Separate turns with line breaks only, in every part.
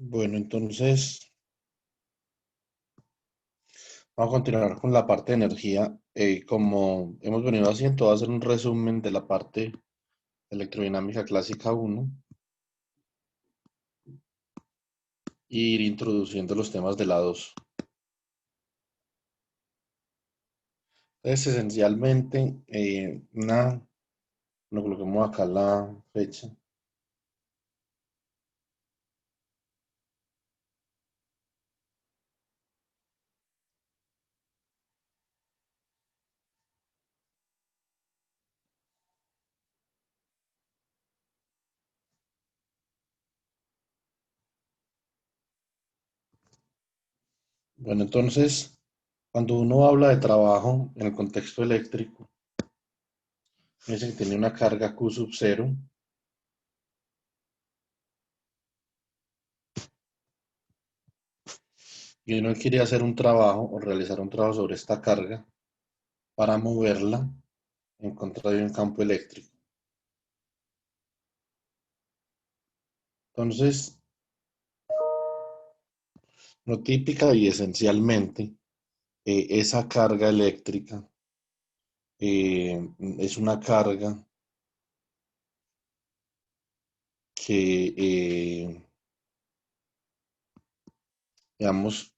Bueno, entonces vamos a continuar con la parte de energía. Como hemos venido haciendo, voy a hacer un resumen de la parte electrodinámica clásica uno e ir introduciendo los temas de la 2. Entonces, esencialmente, no coloquemos acá la fecha. Bueno, entonces, cuando uno habla de trabajo en el contexto eléctrico, dice que tiene una carga Q sub cero y uno quiere hacer un trabajo o realizar un trabajo sobre esta carga para moverla en contra de un campo eléctrico. Entonces, lo típica y esencialmente, esa carga eléctrica es una carga que, digamos,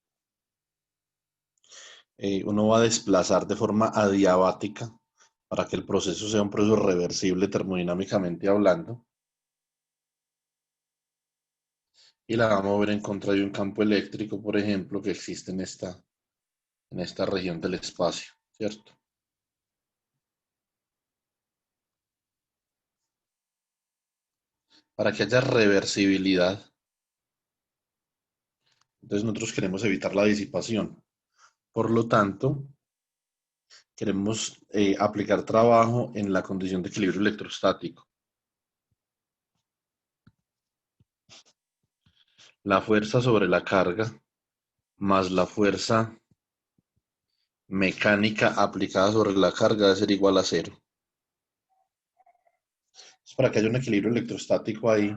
uno va a desplazar de forma adiabática para que el proceso sea un proceso reversible termodinámicamente hablando, y la va a mover en contra de un campo eléctrico, por ejemplo, que existe en esta región del espacio, ¿cierto? Para que haya reversibilidad, entonces nosotros queremos evitar la disipación. Por lo tanto, queremos aplicar trabajo en la condición de equilibrio electrostático. La fuerza sobre la carga más la fuerza mecánica aplicada sobre la carga debe ser igual a cero. Es para que haya un equilibrio electrostático ahí.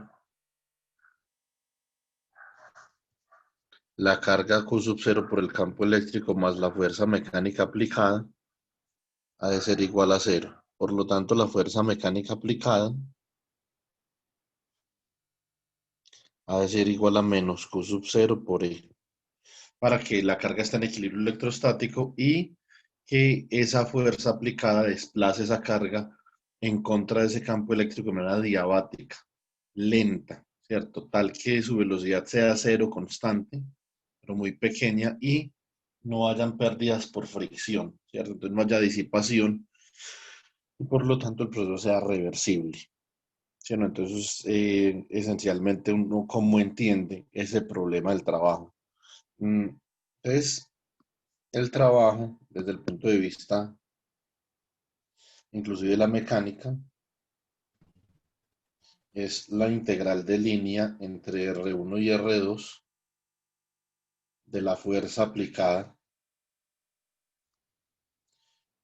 La carga Q sub cero por el campo eléctrico más la fuerza mecánica aplicada ha de ser igual a cero. Por lo tanto, la fuerza mecánica aplicada ha de ser igual a menos Q sub cero por E, para que la carga esté en equilibrio electrostático y que esa fuerza aplicada desplace esa carga en contra de ese campo eléctrico de manera diabática, lenta, ¿cierto? Tal que su velocidad sea cero constante, pero muy pequeña y no hayan pérdidas por fricción, ¿cierto? Entonces no haya disipación y por lo tanto el proceso sea reversible. ¿Cierto? Entonces, esencialmente uno cómo entiende ese problema del trabajo. Mm, Entonces, el trabajo, desde el punto de vista inclusive de la mecánica, es la integral de línea entre R1 y R2 de la fuerza aplicada,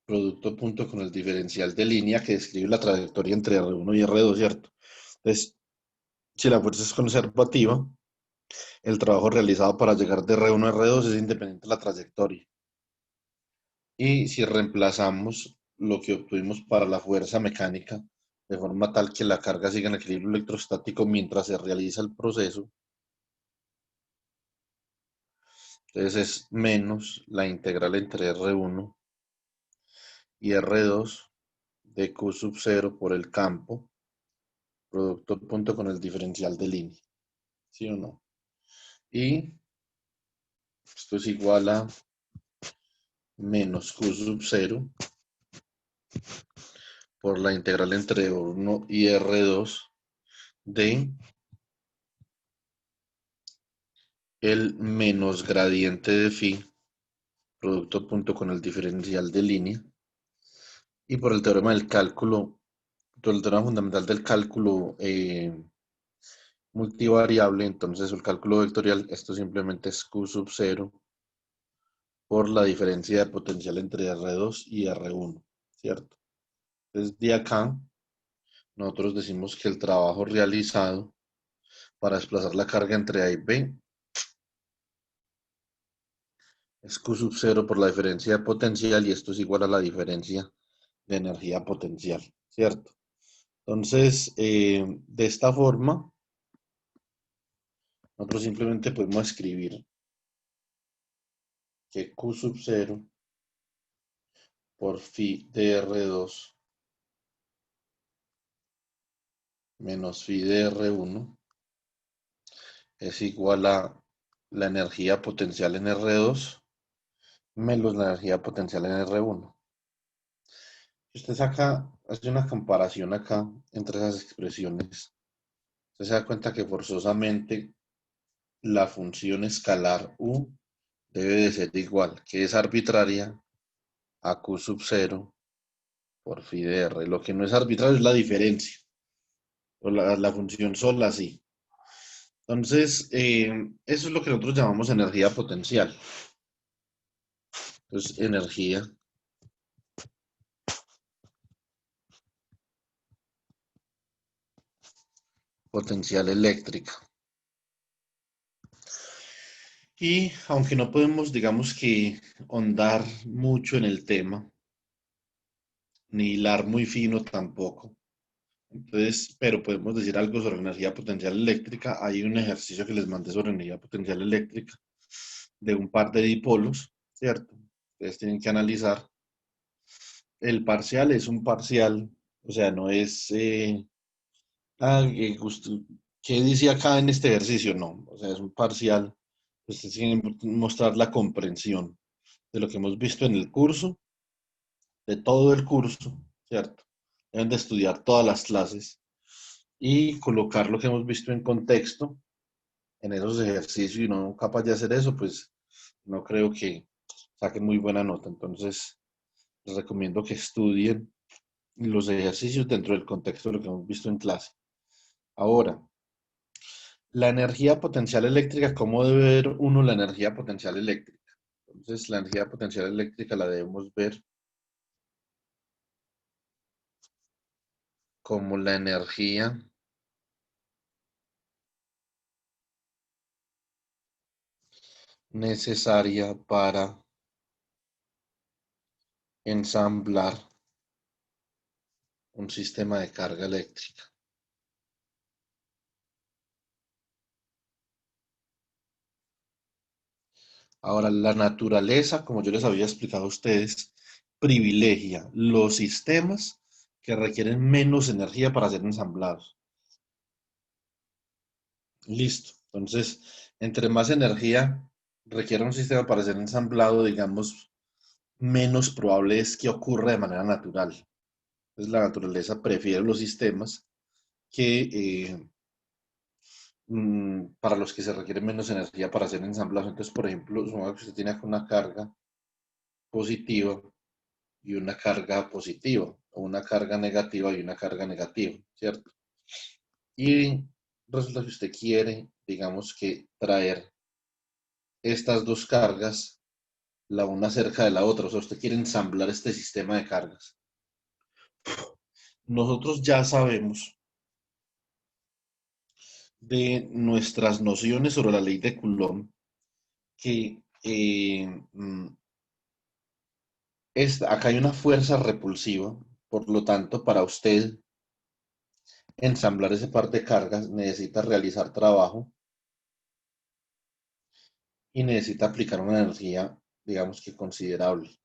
producto punto con el diferencial de línea que describe la trayectoria entre R1 y R2, ¿cierto? Entonces, si la fuerza es conservativa, el trabajo realizado para llegar de R1 a R2 es independiente de la trayectoria. Y si reemplazamos lo que obtuvimos para la fuerza mecánica, de forma tal que la carga siga en equilibrio electrostático mientras se realiza el proceso, entonces es menos la integral entre R1 y R2 de Q sub 0 por el campo, producto punto con el diferencial de línea, ¿sí o no? Y esto es igual a menos Q sub 0 por la integral entre R1 y R2 de el menos gradiente de phi, producto punto con el diferencial de línea, y por el teorema del cálculo, por el teorema fundamental del cálculo multivariable, entonces el cálculo vectorial, esto simplemente es Q sub 0 por la diferencia de potencial entre R2 y R1, ¿cierto? Entonces de acá nosotros decimos que el trabajo realizado para desplazar la carga entre A y B es Q sub 0 por la diferencia de potencial y esto es igual a la diferencia de energía potencial, ¿cierto? Entonces, de esta forma, nosotros simplemente podemos escribir que Q sub 0 por phi de R2 menos phi de R1 es igual a la energía potencial en R2 menos la energía potencial en R1. Si usted saca, hace una comparación acá entre esas expresiones, usted se da cuenta que forzosamente la función escalar U debe de ser igual, que es arbitraria, a Q sub 0 por phi de R. Lo que no es arbitrario es la diferencia, o la función sola, sí. Entonces, eso es lo que nosotros llamamos energía potencial. Entonces, energía potencial eléctrica. Y aunque no podemos, digamos que, ahondar mucho en el tema, ni hilar muy fino tampoco. Entonces, pero podemos decir algo sobre energía potencial eléctrica. Hay un ejercicio que les mandé sobre energía potencial eléctrica de un par de dipolos, ¿cierto? Ustedes tienen que analizar. El parcial es un parcial, o sea, no es, ¿qué dice acá en este ejercicio? No, o sea, es un parcial. Ustedes tienen que mostrar la comprensión de lo que hemos visto en el curso, de todo el curso, ¿cierto? Deben de estudiar todas las clases y colocar lo que hemos visto en contexto en esos ejercicios y no capaz de hacer eso, pues no creo que saquen muy buena nota. Entonces, les recomiendo que estudien los ejercicios dentro del contexto de lo que hemos visto en clase. Ahora, la energía potencial eléctrica, ¿cómo debe ver uno la energía potencial eléctrica? Entonces, la energía potencial eléctrica la debemos ver como la energía necesaria para ensamblar un sistema de carga eléctrica. Ahora, la naturaleza, como yo les había explicado a ustedes, privilegia los sistemas que requieren menos energía para ser ensamblados. Listo. Entonces, entre más energía requiere un sistema para ser ensamblado, digamos, menos probable es que ocurra de manera natural. Entonces, la naturaleza prefiere los sistemas que para los que se requiere menos energía para ser ensamblados. Entonces, por ejemplo, supongamos que usted tiene acá una carga positiva y una carga positiva, o una carga negativa y una carga negativa, ¿cierto? Y resulta que usted quiere, digamos que, traer estas dos cargas, la una cerca de la otra, o sea, usted quiere ensamblar este sistema de cargas. Nosotros ya sabemos de nuestras nociones sobre la ley de Coulomb que acá hay una fuerza repulsiva, por lo tanto, para usted ensamblar ese par de cargas necesita realizar trabajo y necesita aplicar una energía, digamos que considerable,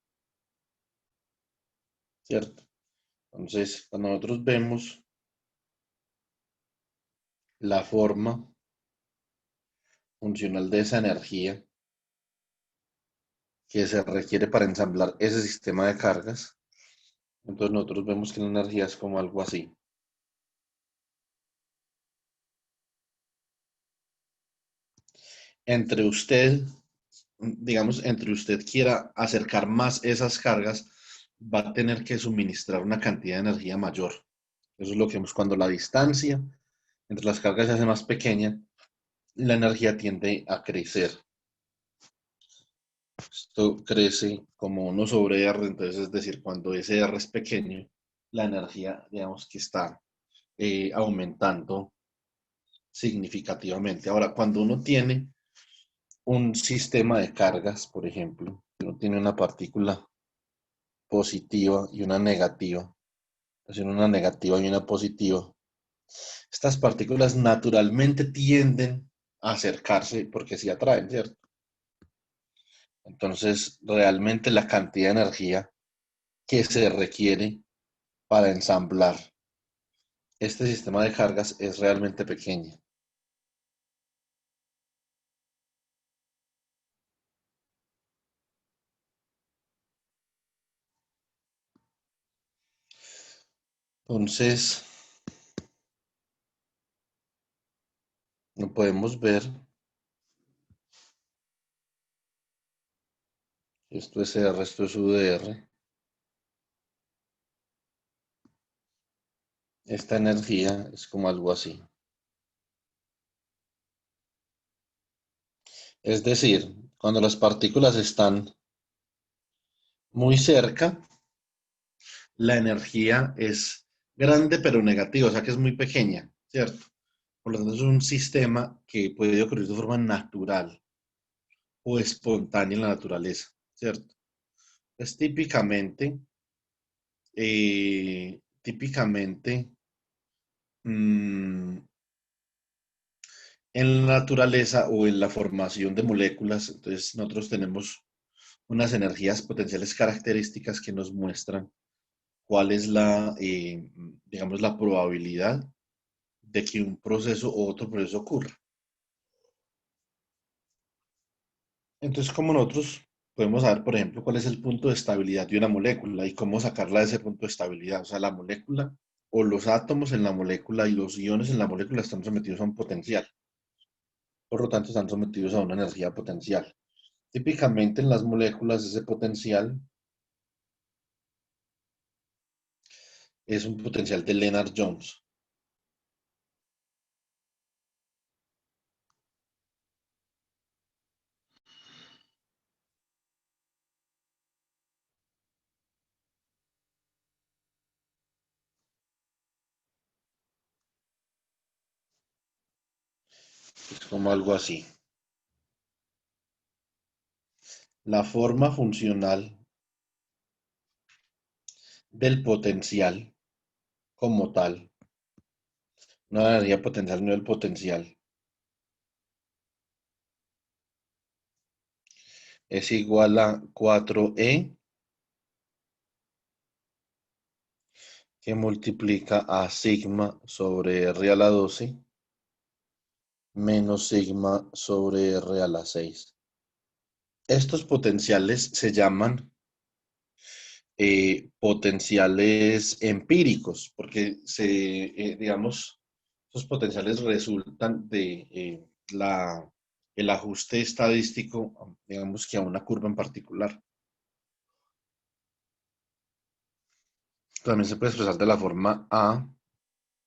¿cierto? Entonces, cuando nosotros vemos la forma funcional de esa energía que se requiere para ensamblar ese sistema de cargas, entonces nosotros vemos que la energía es como algo así. Entre usted, digamos, entre usted quiera acercar más esas cargas, va a tener que suministrar una cantidad de energía mayor. Eso es lo que vemos cuando la distancia entre las cargas se hace más pequeña, la energía tiende a crecer. Esto crece como 1 sobre R, entonces es decir, cuando ese R es pequeño, la energía, digamos que está aumentando significativamente. Ahora, cuando uno tiene un sistema de cargas, por ejemplo, uno tiene una partícula positiva y una negativa, es decir, una negativa y una positiva, estas partículas naturalmente tienden a acercarse porque se atraen, ¿cierto? Entonces, realmente la cantidad de energía que se requiere para ensamblar este sistema de cargas es realmente pequeña. Entonces, no podemos ver, esto es R, esto es UDR, esta energía es como algo así. Es decir, cuando las partículas están muy cerca, la energía es grande pero negativa, o sea que es muy pequeña, ¿cierto? Por lo tanto, es un sistema que puede ocurrir de forma natural o espontánea en la naturaleza, ¿cierto? Es típicamente, mm, en la naturaleza o en la formación de moléculas, entonces nosotros tenemos unas energías potenciales características que nos muestran cuál es digamos, la probabilidad de que un proceso o otro proceso ocurra. Entonces, como nosotros podemos saber, por ejemplo, cuál es el punto de estabilidad de una molécula y cómo sacarla de ese punto de estabilidad. O sea, la molécula o los átomos en la molécula y los iones en la molécula están sometidos a un potencial. Por lo tanto, están sometidos a una energía potencial. Típicamente en las moléculas ese potencial es un potencial de Lennard-Jones. Es como algo así. La forma funcional del potencial como tal, no la energía potencial, no el potencial, es igual a 4E que multiplica a sigma sobre R a la 12 menos sigma sobre R a la 6. Estos potenciales se llaman potenciales empíricos, porque digamos, esos potenciales resultan de el ajuste estadístico, digamos que a una curva en particular. También se puede expresar de la forma A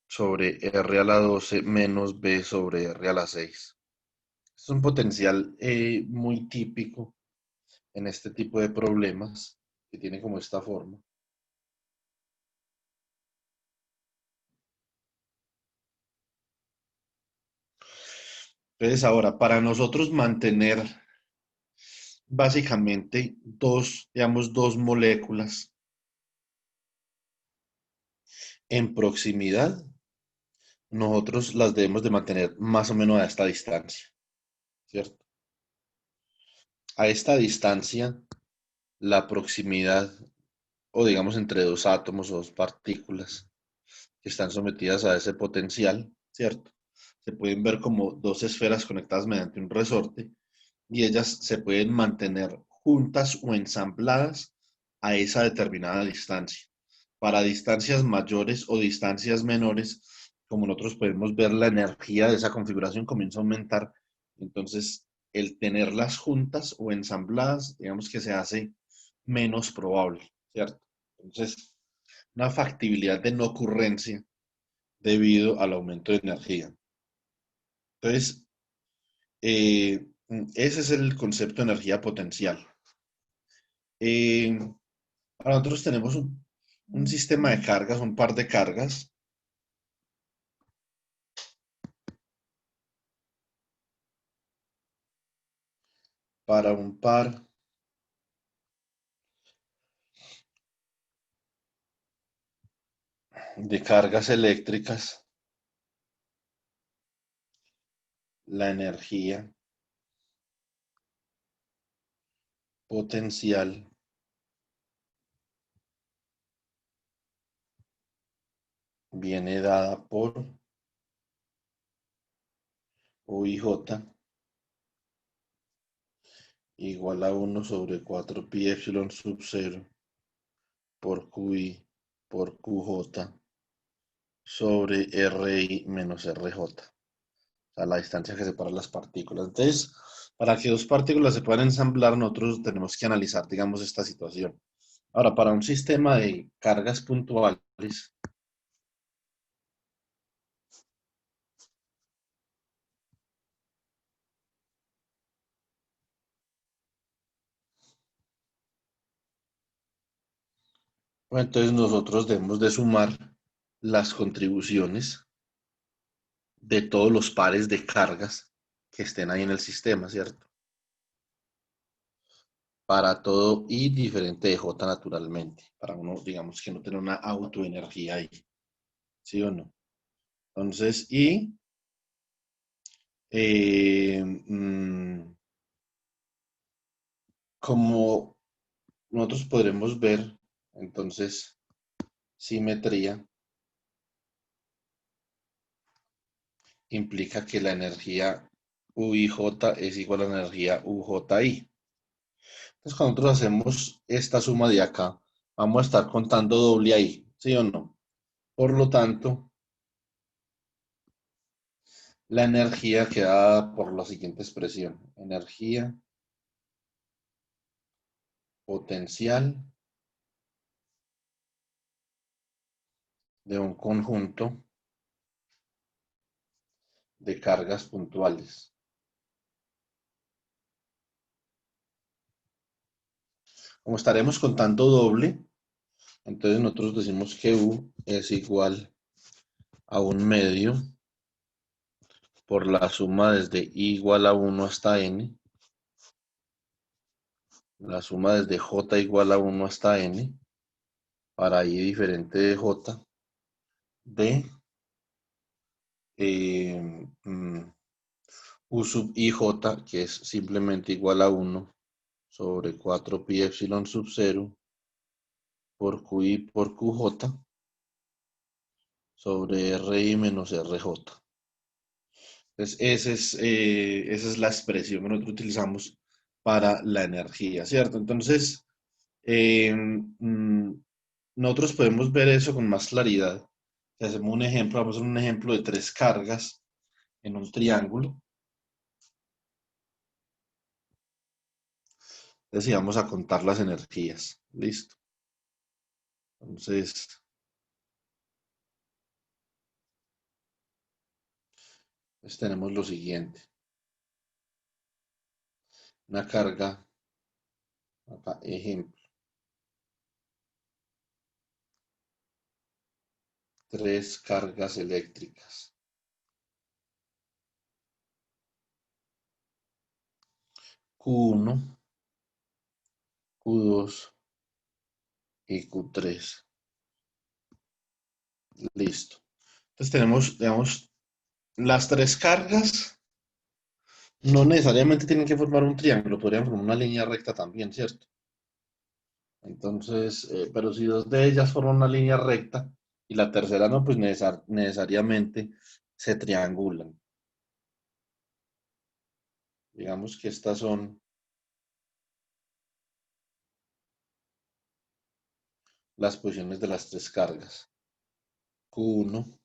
sobre R a la 12 menos B sobre R a la 6. Es un potencial muy típico en este tipo de problemas que tiene como esta forma. Entonces, ahora, para nosotros mantener básicamente digamos, dos moléculas en proximidad, nosotros las debemos de mantener más o menos a esta distancia, ¿cierto? A esta distancia, la proximidad, o digamos entre dos átomos o dos partículas que están sometidas a ese potencial, ¿cierto? Se pueden ver como dos esferas conectadas mediante un resorte y ellas se pueden mantener juntas o ensambladas a esa determinada distancia. Para distancias mayores o distancias menores, como nosotros podemos ver, la energía de esa configuración comienza a aumentar. Entonces, el tenerlas juntas o ensambladas, digamos que se hace menos probable, ¿cierto? Entonces, una factibilidad de no ocurrencia debido al aumento de energía. Entonces, ese es el concepto de energía potencial. Eh, Nosotros tenemos un sistema de cargas, un par de cargas, para un par de cargas eléctricas, la energía potencial viene dada por UIJ igual a 1/4 pi epsilon sub 0 por QI por QJ sobre RI menos RJ. O sea, la distancia que separa las partículas. Entonces, para que dos partículas se puedan ensamblar, nosotros tenemos que analizar, digamos, esta situación. Ahora, para un sistema de cargas puntuales, pues entonces nosotros debemos de sumar las contribuciones de todos los pares de cargas que estén ahí en el sistema, ¿cierto? Para todo y diferente de J naturalmente, para uno, digamos, que no tener una autoenergía ahí, ¿sí o no? Entonces, eh, mm, como nosotros podremos ver, entonces, simetría implica que la energía UIJ es igual a la energía UJI. Entonces, cuando nosotros hacemos esta suma de acá, vamos a estar contando doble ahí, ¿sí o no? Por lo tanto, la energía queda dada por la siguiente expresión. Energía potencial de un conjunto de cargas puntuales. Como estaremos contando doble, entonces nosotros decimos que U es igual a un medio por la suma desde I igual a 1 hasta N, la suma desde J igual a 1 hasta N, para I diferente de J, de U sub IJ, que es simplemente igual a 1 sobre 4 pi epsilon sub 0 por QI por QJ sobre RI menos RJ. Entonces, esa es la expresión que nosotros utilizamos para la energía, ¿cierto? Entonces, eh, mm, nosotros podemos ver eso con más claridad. Si hacemos un ejemplo, vamos a hacer un ejemplo de tres cargas en un triángulo. Entonces, vamos a contar las energías. Listo. Entonces, pues tenemos lo siguiente. Una carga, acá, ejemplo, tres cargas eléctricas. Q1, Q2 y Q3. Listo. Entonces tenemos, digamos, las tres cargas no necesariamente tienen que formar un triángulo, podrían formar una línea recta también, ¿cierto? Entonces, pero si dos de ellas forman una línea recta y la tercera no, pues necesariamente se triangulan. Digamos que estas son las posiciones de las tres cargas. Q1,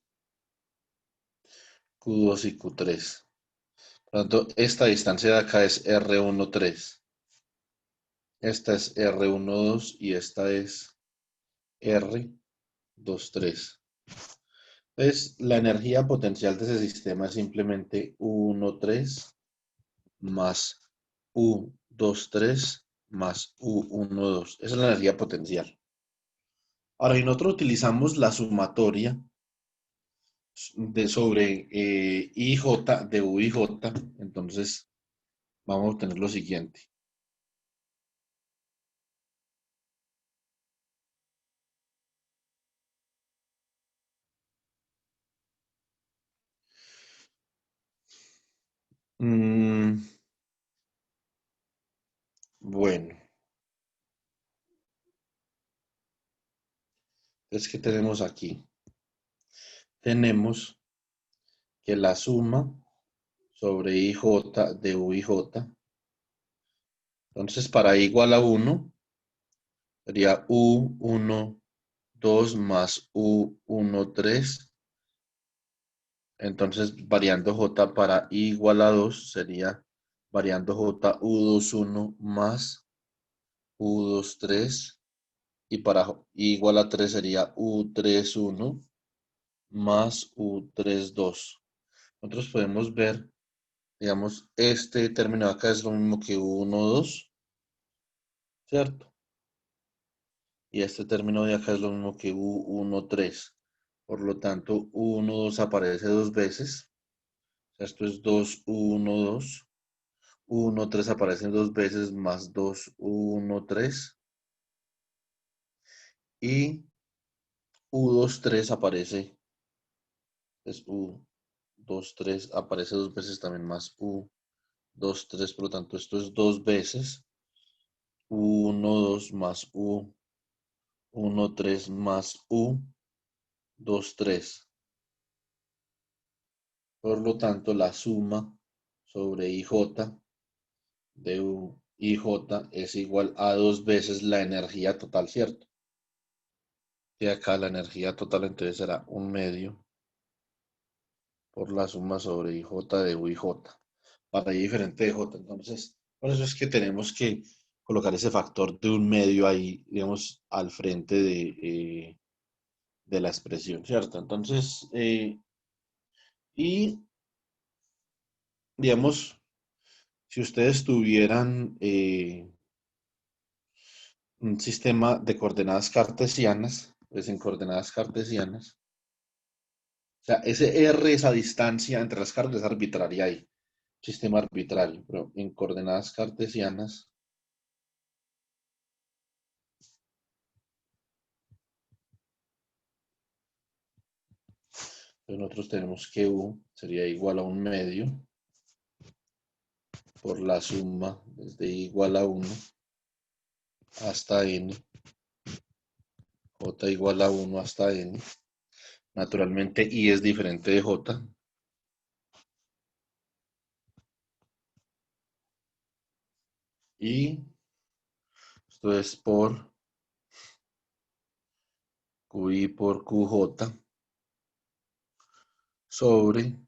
Q2 y Q3. Por lo tanto, esta distancia de acá es R13. Esta es R12 y esta es R23. Entonces, la energía potencial de ese sistema es simplemente U13 más U23 más U12. Esa es la energía potencial. Ahora, si nosotros utilizamos la sumatoria sobre IJ de UIJ, entonces vamos a obtener lo siguiente. Mm, bueno, es que tenemos aquí. Tenemos que la suma sobre IJ de U y J. Entonces, para I igual a 1, sería U1, 2 más U1, 3. Entonces, variando J para I igual a 2 sería variando J U2, 1 más U2, 3. Y para I igual a 3 sería U3, 1 más U3, 2. Nosotros podemos ver, digamos, este término de acá es lo mismo que U1, 2, ¿cierto? Y este término de acá es lo mismo que U1, 3. Por lo tanto, U1, 2 aparece dos veces. O sea, esto es 2, U1, 2. U1, 3 aparecen dos veces más 2, U1, 3. Y U2, 3 aparece, es U2, 3 aparece dos veces también más U2, 3. Por lo tanto, esto es dos veces U1, 2 más U1, 3 más U2, 3. Por lo tanto, la suma sobre IJ de U y J es igual a dos veces la energía total, ¿cierto? Y acá la energía total entonces será un medio por la suma sobre IJ de U y J. Para I diferente de J. Entonces, por eso es que tenemos que colocar ese factor de un medio ahí, digamos, al frente de la expresión, ¿cierto? Entonces, y digamos, si ustedes tuvieran un sistema de coordenadas cartesianas, pues en coordenadas cartesianas, o sea, ese R, esa distancia entre las cargas es arbitraria ahí, sistema arbitrario, pero en coordenadas cartesianas, pues nosotros tenemos que U sería igual a un medio por la suma desde igual a 1 hasta n, j igual a 1 hasta n. Naturalmente I es diferente de j. Y esto es por QI por QJ sobre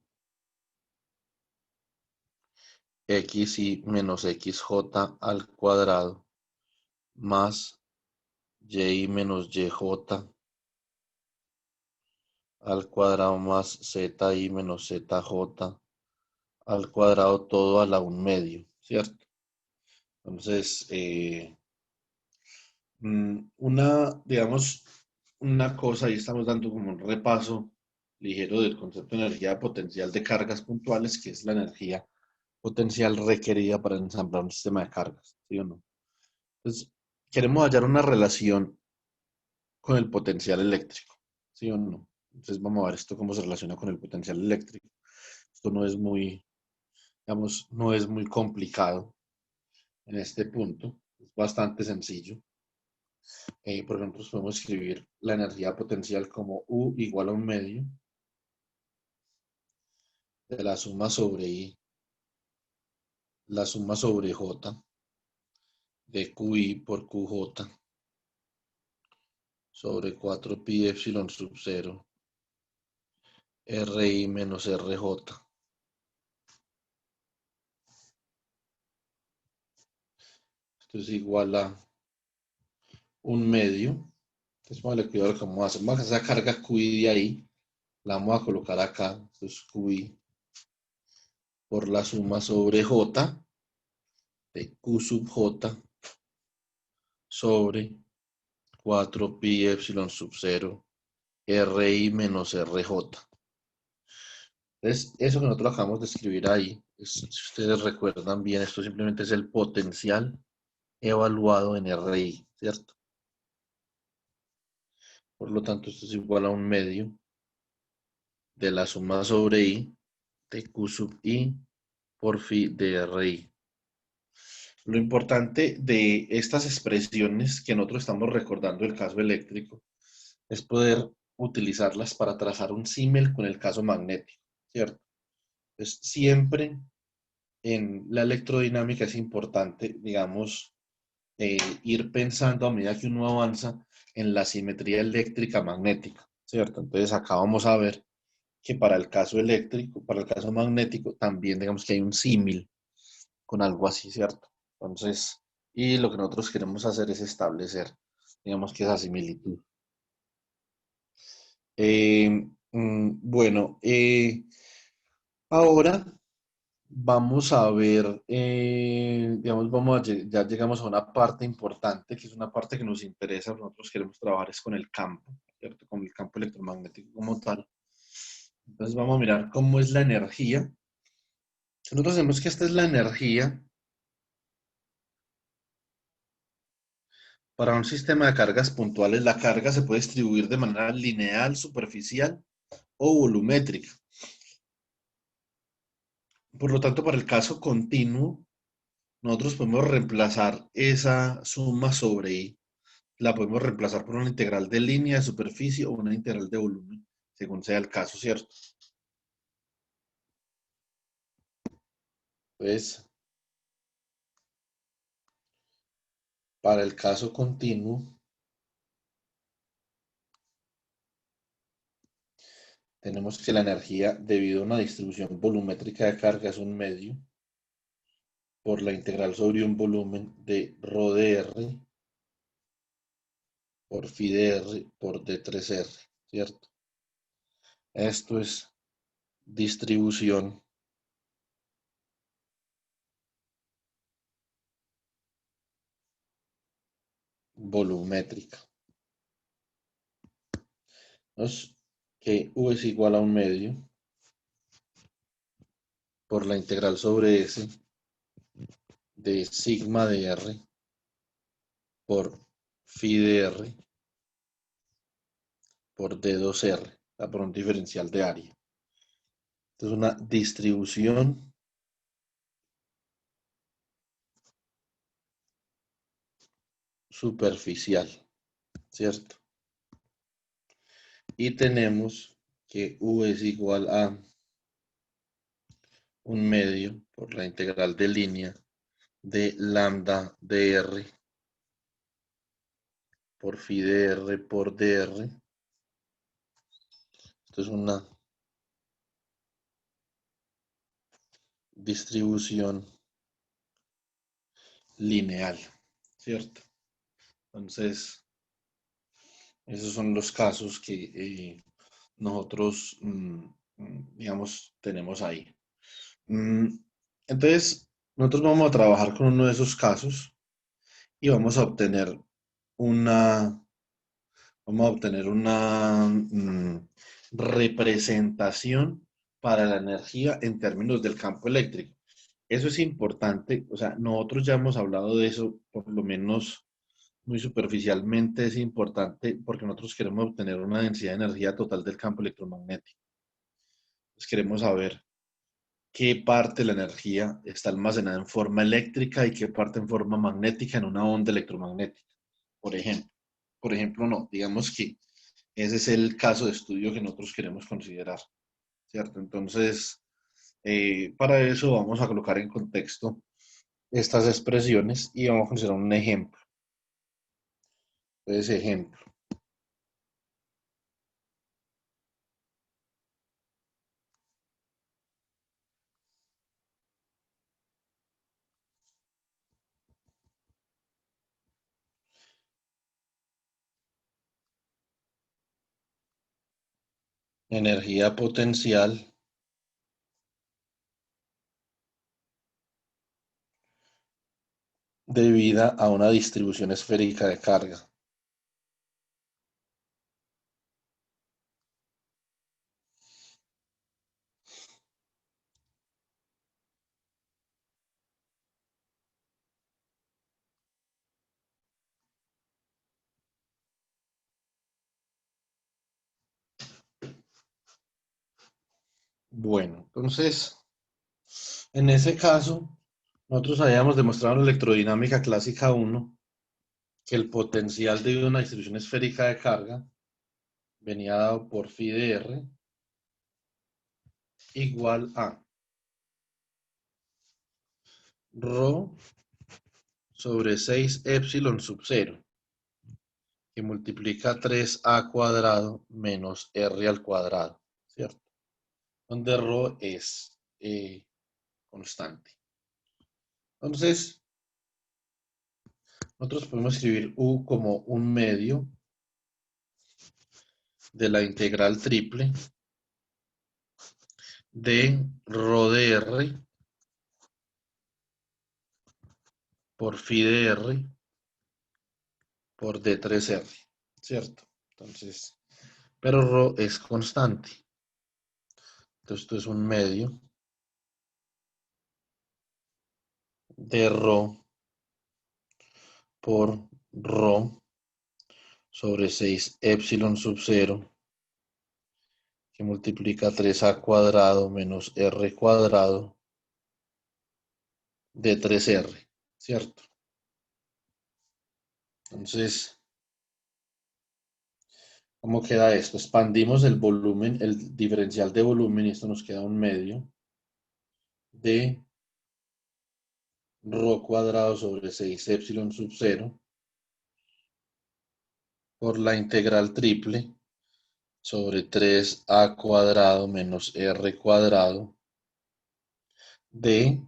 XI menos XJ al cuadrado más Y menos YJ al cuadrado más ZI menos ZJ al cuadrado todo a la un medio, ¿cierto? Entonces, digamos, una cosa, y estamos dando como un repaso ligero del concepto de energía potencial de cargas puntuales, que es la energía potencial requerida para ensamblar un sistema de cargas, ¿sí o no? Entonces, queremos hallar una relación con el potencial eléctrico, ¿sí o no? Entonces, vamos a ver esto cómo se relaciona con el potencial eléctrico. Esto no es muy, digamos, no es muy complicado en este punto, es bastante sencillo. Por ejemplo, podemos escribir la energía potencial como U igual a un medio de la suma sobre I, la suma sobre J de QI por QJ sobre 4 pi epsilon sub 0 RI menos RJ. Esto es igual a un medio. Entonces, vamos a cuidar cómo hacer. Vamos a esa carga QI de ahí, la vamos a colocar acá. Entonces, QI por la suma sobre J de Q sub J sobre 4 pi epsilon sub 0 RI menos RJ. Entonces, eso que nosotros acabamos de escribir ahí, si ustedes recuerdan bien, esto simplemente es el potencial evaluado en RI, ¿cierto? Por lo tanto, esto es igual a un medio de la suma sobre I de Q sub I por phi de RI. Lo importante de estas expresiones que nosotros estamos recordando del caso eléctrico es poder utilizarlas para trazar un símil con el caso magnético, ¿cierto? Entonces, siempre en la electrodinámica es importante, digamos, ir pensando a medida que uno avanza en la simetría eléctrica magnética, ¿cierto? Entonces, acá vamos a ver que para el caso eléctrico, para el caso magnético, también digamos que hay un símil con algo así, ¿cierto? Entonces, y lo que nosotros queremos hacer es establecer, digamos que esa similitud. Bueno, ahora vamos a ver, digamos, ya llegamos a una parte importante, que es una parte que nos interesa, nosotros queremos trabajar es con el campo, ¿cierto? Con el campo electromagnético como tal. Entonces vamos a mirar cómo es la energía. Nosotros sabemos que esta es la energía para un sistema de cargas puntuales. La carga se puede distribuir de manera lineal, superficial o volumétrica. Por lo tanto, para el caso continuo, nosotros podemos reemplazar esa suma sobre I. La podemos reemplazar por una integral de línea, de superficie o una integral de volumen, según sea el caso, ¿cierto? Pues, para el caso continuo, tenemos que la energía, debido a una distribución volumétrica de carga, es un medio por la integral sobre un volumen de rho de R por phi de R por D3R, ¿cierto? Esto es distribución volumétrica. Entonces, que U es igual a un medio por la integral sobre S de sigma de R por phi de R por D2R, por un diferencial de área. Entonces, una distribución superficial, ¿cierto? Y tenemos que U es igual a un medio por la integral de línea de lambda de R por phi de R por dr. Esto es una distribución lineal, ¿cierto? Entonces, esos son los casos que nosotros, digamos, tenemos ahí. Mm, entonces, nosotros vamos a trabajar con uno de esos casos y una, vamos a obtener una representación para la energía en términos del campo eléctrico. Eso es importante, o sea, nosotros ya hemos hablado de eso, por lo menos muy superficialmente es importante porque nosotros queremos obtener una densidad de energía total del campo electromagnético. Entonces queremos saber qué parte de la energía está almacenada en forma eléctrica y qué parte en forma magnética en una onda electromagnética, por ejemplo. Por ejemplo, no, digamos que ese es el caso de estudio que nosotros queremos considerar, ¿cierto? Entonces, para eso vamos a colocar en contexto estas expresiones y vamos a considerar un ejemplo. Entonces, ejemplo, energía potencial debida a una distribución esférica de carga. Bueno, entonces, en ese caso, nosotros habíamos demostrado en la electrodinámica clásica 1 que el potencial de una distribución esférica de carga venía dado por phi de R igual a rho sobre 6 epsilon sub 0, que multiplica 3a cuadrado menos r al cuadrado, ¿cierto? Donde rho es constante. Entonces, nosotros podemos escribir u como un medio de la integral triple de rho de r por phi de r por d3r, ¿cierto? Entonces, pero rho es constante. Entonces, esto es un medio de rho por rho sobre 6 epsilon sub 0, que multiplica 3a cuadrado menos r cuadrado de 3r, ¿cierto? Entonces, ¿cómo queda esto? Expandimos el volumen, el diferencial de volumen, y esto nos queda un medio de rho cuadrado sobre 6 epsilon sub 0 por la integral triple sobre 3a cuadrado menos r cuadrado de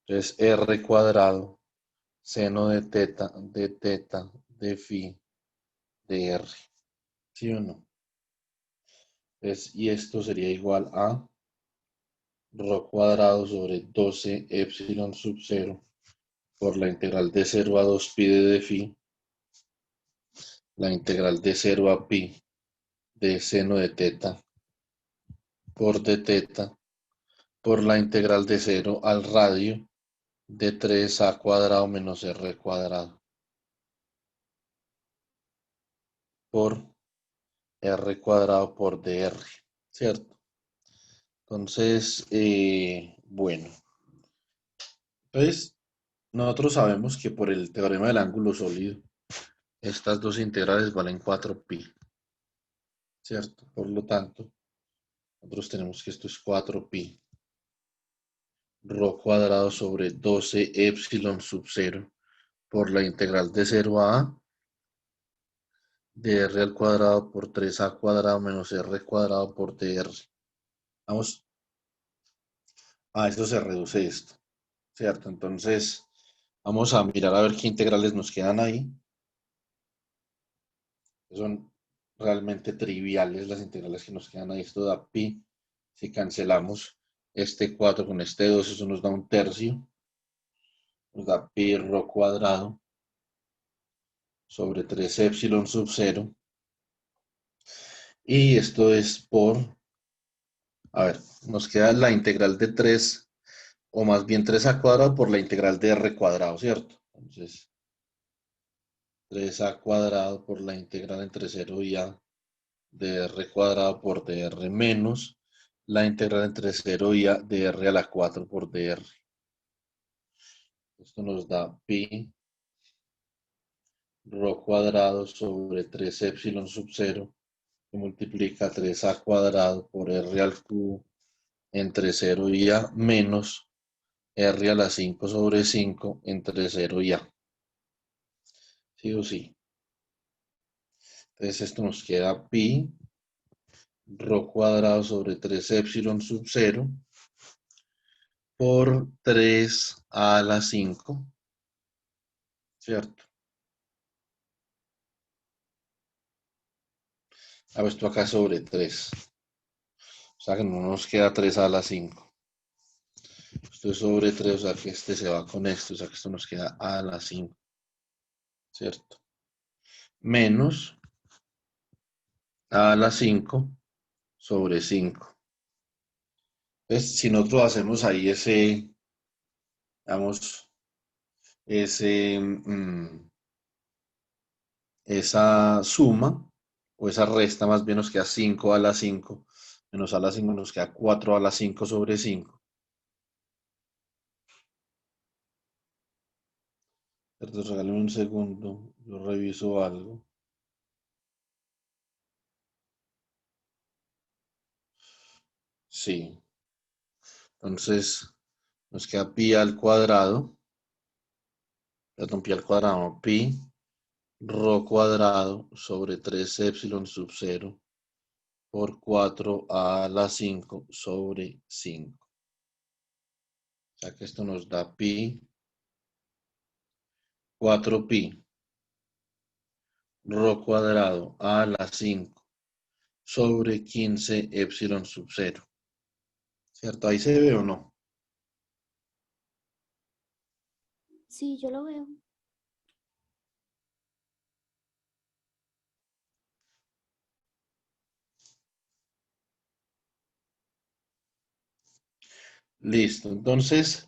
3r cuadrado seno de phi de r. ¿Sí o no? Entonces, y esto sería igual a rho cuadrado sobre 12 epsilon sub 0 por la integral de 0 a 2 pi de phi, la integral de 0 a pi de seno de teta por d teta por la integral de 0 al radio de 3a cuadrado menos r cuadrado por r cuadrado por dr, ¿cierto? Entonces, bueno, entonces nosotros sabemos que por el teorema del ángulo sólido, estas dos integrales valen 4pi, ¿cierto? Por lo tanto, nosotros tenemos que esto es 4pi rho cuadrado sobre 12 epsilon sub 0 por la integral de 0 a de r al cuadrado por 3a cuadrado menos r cuadrado por dr. Vamos, a esto se reduce esto, ¿cierto? Entonces, vamos a mirar a ver qué integrales nos quedan ahí. Son realmente triviales las integrales que nos quedan ahí. Esto da pi. Si cancelamos este 4 con este 2, eso nos da un tercio. Nos da pi rho cuadrado sobre 3 epsilon sub 0. Y esto es por, a ver, nos queda la integral de 3, o más bien 3a cuadrado por la integral de r cuadrado, ¿cierto? Entonces, 3a cuadrado por la integral entre 0 y a de r cuadrado por dr menos la integral entre 0 y a de r a la 4 por dr. Esto nos da pi rho cuadrado sobre 3 epsilon sub 0 que multiplica 3a cuadrado por r al cubo entre 0 y a menos r a la 5 sobre 5 entre 0 y a. ¿Sí o sí? Entonces esto nos queda pi rho cuadrado sobre 3 epsilon sub 0 por 3 a la 5, ¿cierto? Ahora esto acá sobre 3. O sea que no nos queda 3 a la 5. Esto es sobre 3, o sea que este se va con esto, o sea que esto nos queda a la 5, ¿cierto? Menos a la 5 sobre 5. Entonces, si nosotros hacemos ahí ese, digamos, ese, esa suma, o esa resta, más bien nos queda 5 a la 5, Menos a la 5 nos queda 4 a la 5 sobre 5. Entonces, regálame un segundo, yo reviso algo. Sí, entonces nos queda pi al cuadrado, perdón, pi al cuadrado, pi rho cuadrado sobre 3 epsilon sub 0 por 4 a la 5 sobre 5. O sea que esto nos da pi, 4 pi rho cuadrado a la 5 sobre 15 epsilon sub 0. ¿Cierto? Ahí se ve o no.
Sí, yo lo veo.
Listo. Entonces,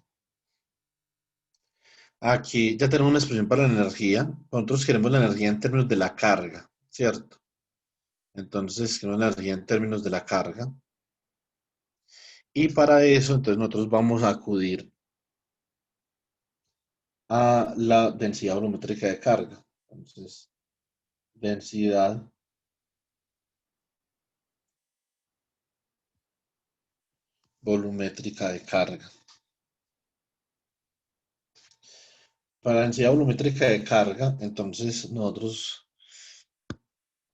aquí ya tenemos una expresión para la energía. Nosotros queremos la energía en términos de la carga, ¿cierto? Entonces, queremos la energía en términos de la carga. Y para eso, entonces nosotros vamos a acudir a la densidad volumétrica de carga. Entonces, densidad volumétrica de carga. Para la densidad volumétrica de carga, entonces nosotros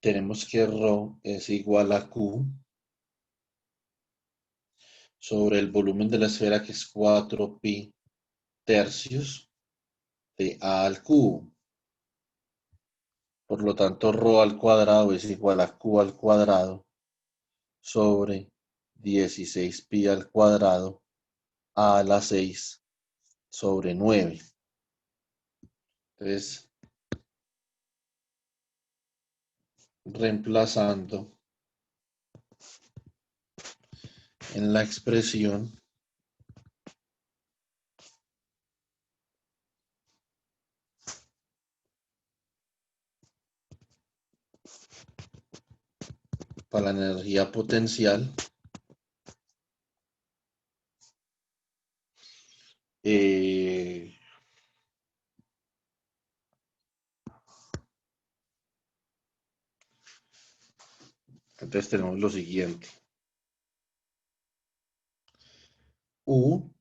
tenemos que ρ es igual a Q sobre el volumen de la esfera, que es 4pi tercios de A al cubo. Por lo tanto, ρ al cuadrado es igual a Q al cuadrado sobre 16pi al cuadrado a la 6 sobre 9. Entonces, reemplazando en la expresión, para la energía potencial, eh, entonces tenemos lo siguiente. U,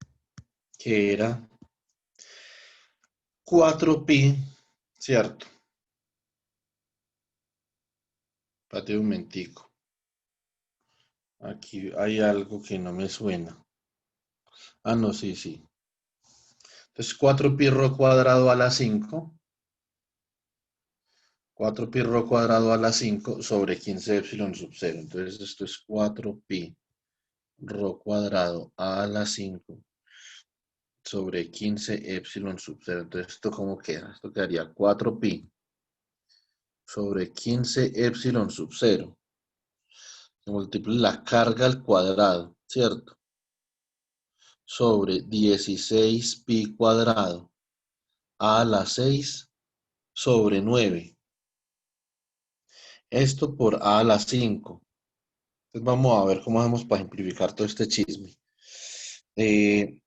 que era 4pi, ¿cierto? Espérate un momentico. Aquí hay algo que no me suena. Ah, no, sí, sí. Entonces 4pi rho cuadrado a la 5. 4pi rho cuadrado a la 5 sobre 15 epsilon sub 0. Entonces esto es 4pi rho cuadrado a la 5 sobre 15 epsilon sub 0. Entonces, ¿esto cómo queda? Esto quedaría 4pi sobre 15 epsilon sub 0. Se multiplica la carga al cuadrado, ¿cierto? Sobre 16pi cuadrado a la 6 sobre 9. Esto por a la 5. Entonces vamos a ver cómo hacemos para simplificar todo este chisme. Eh,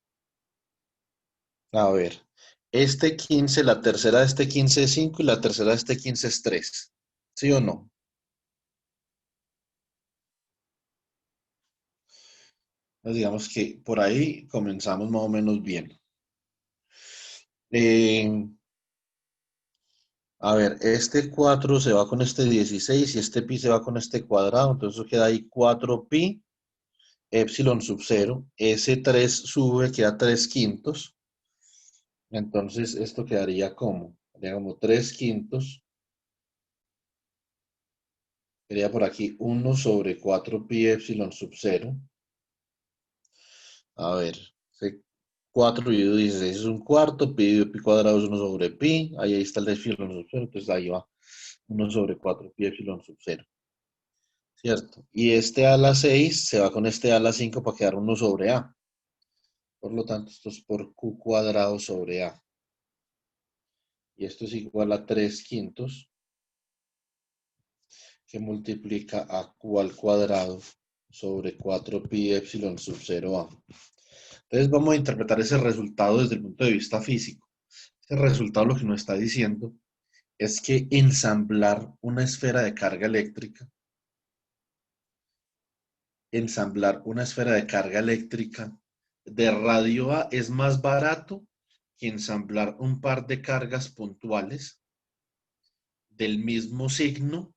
a ver, este 15, la tercera de este 15 es 5 y la tercera de este 15 es 3. ¿Sí o no? Entonces digamos que por ahí comenzamos más o menos bien. Eh, a ver, este 4 se va con este 16 y este pi se va con este cuadrado. Entonces queda ahí 4pi epsilon sub 0. Ese 3 sube, queda 3 quintos. Entonces esto quedaría como, quedaría como 3 quintos. Sería por aquí 1 sobre 4pi epsilon sub 0. A ver, 4 dividido 16 es un cuarto, pi dividido pi cuadrado es 1 sobre pi. Ahí está el epsilon sub 0, entonces ahí va 1 sobre 4pi epsilon sub 0. ¿Cierto? Y este a la 6 se va con este a la 5 para quedar 1 sobre a. Por lo tanto, esto es por q cuadrado sobre a. Y esto es igual a 3 quintos, que multiplica a q al cuadrado sobre 4 pi epsilon sub 0 a. Entonces vamos a interpretar ese resultado desde el punto de vista físico. Ese resultado lo que nos está diciendo es que ensamblar una esfera de carga eléctrica de radio A es más barato que ensamblar un par de cargas puntuales del mismo signo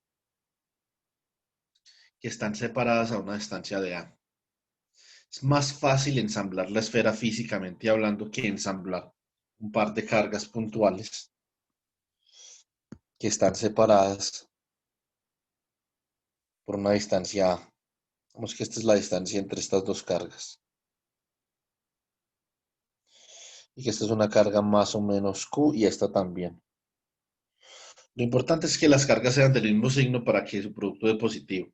que están separadas a una distancia de A. Es más fácil ensamblar la esfera físicamente hablando que ensamblar un par de cargas puntuales que están separadas por una distancia A. Vamos que esta es la distancia entre estas dos cargas. Y que esta es una carga más o menos Q y esta también. Lo importante es que las cargas sean del mismo signo para que su producto dé positivo.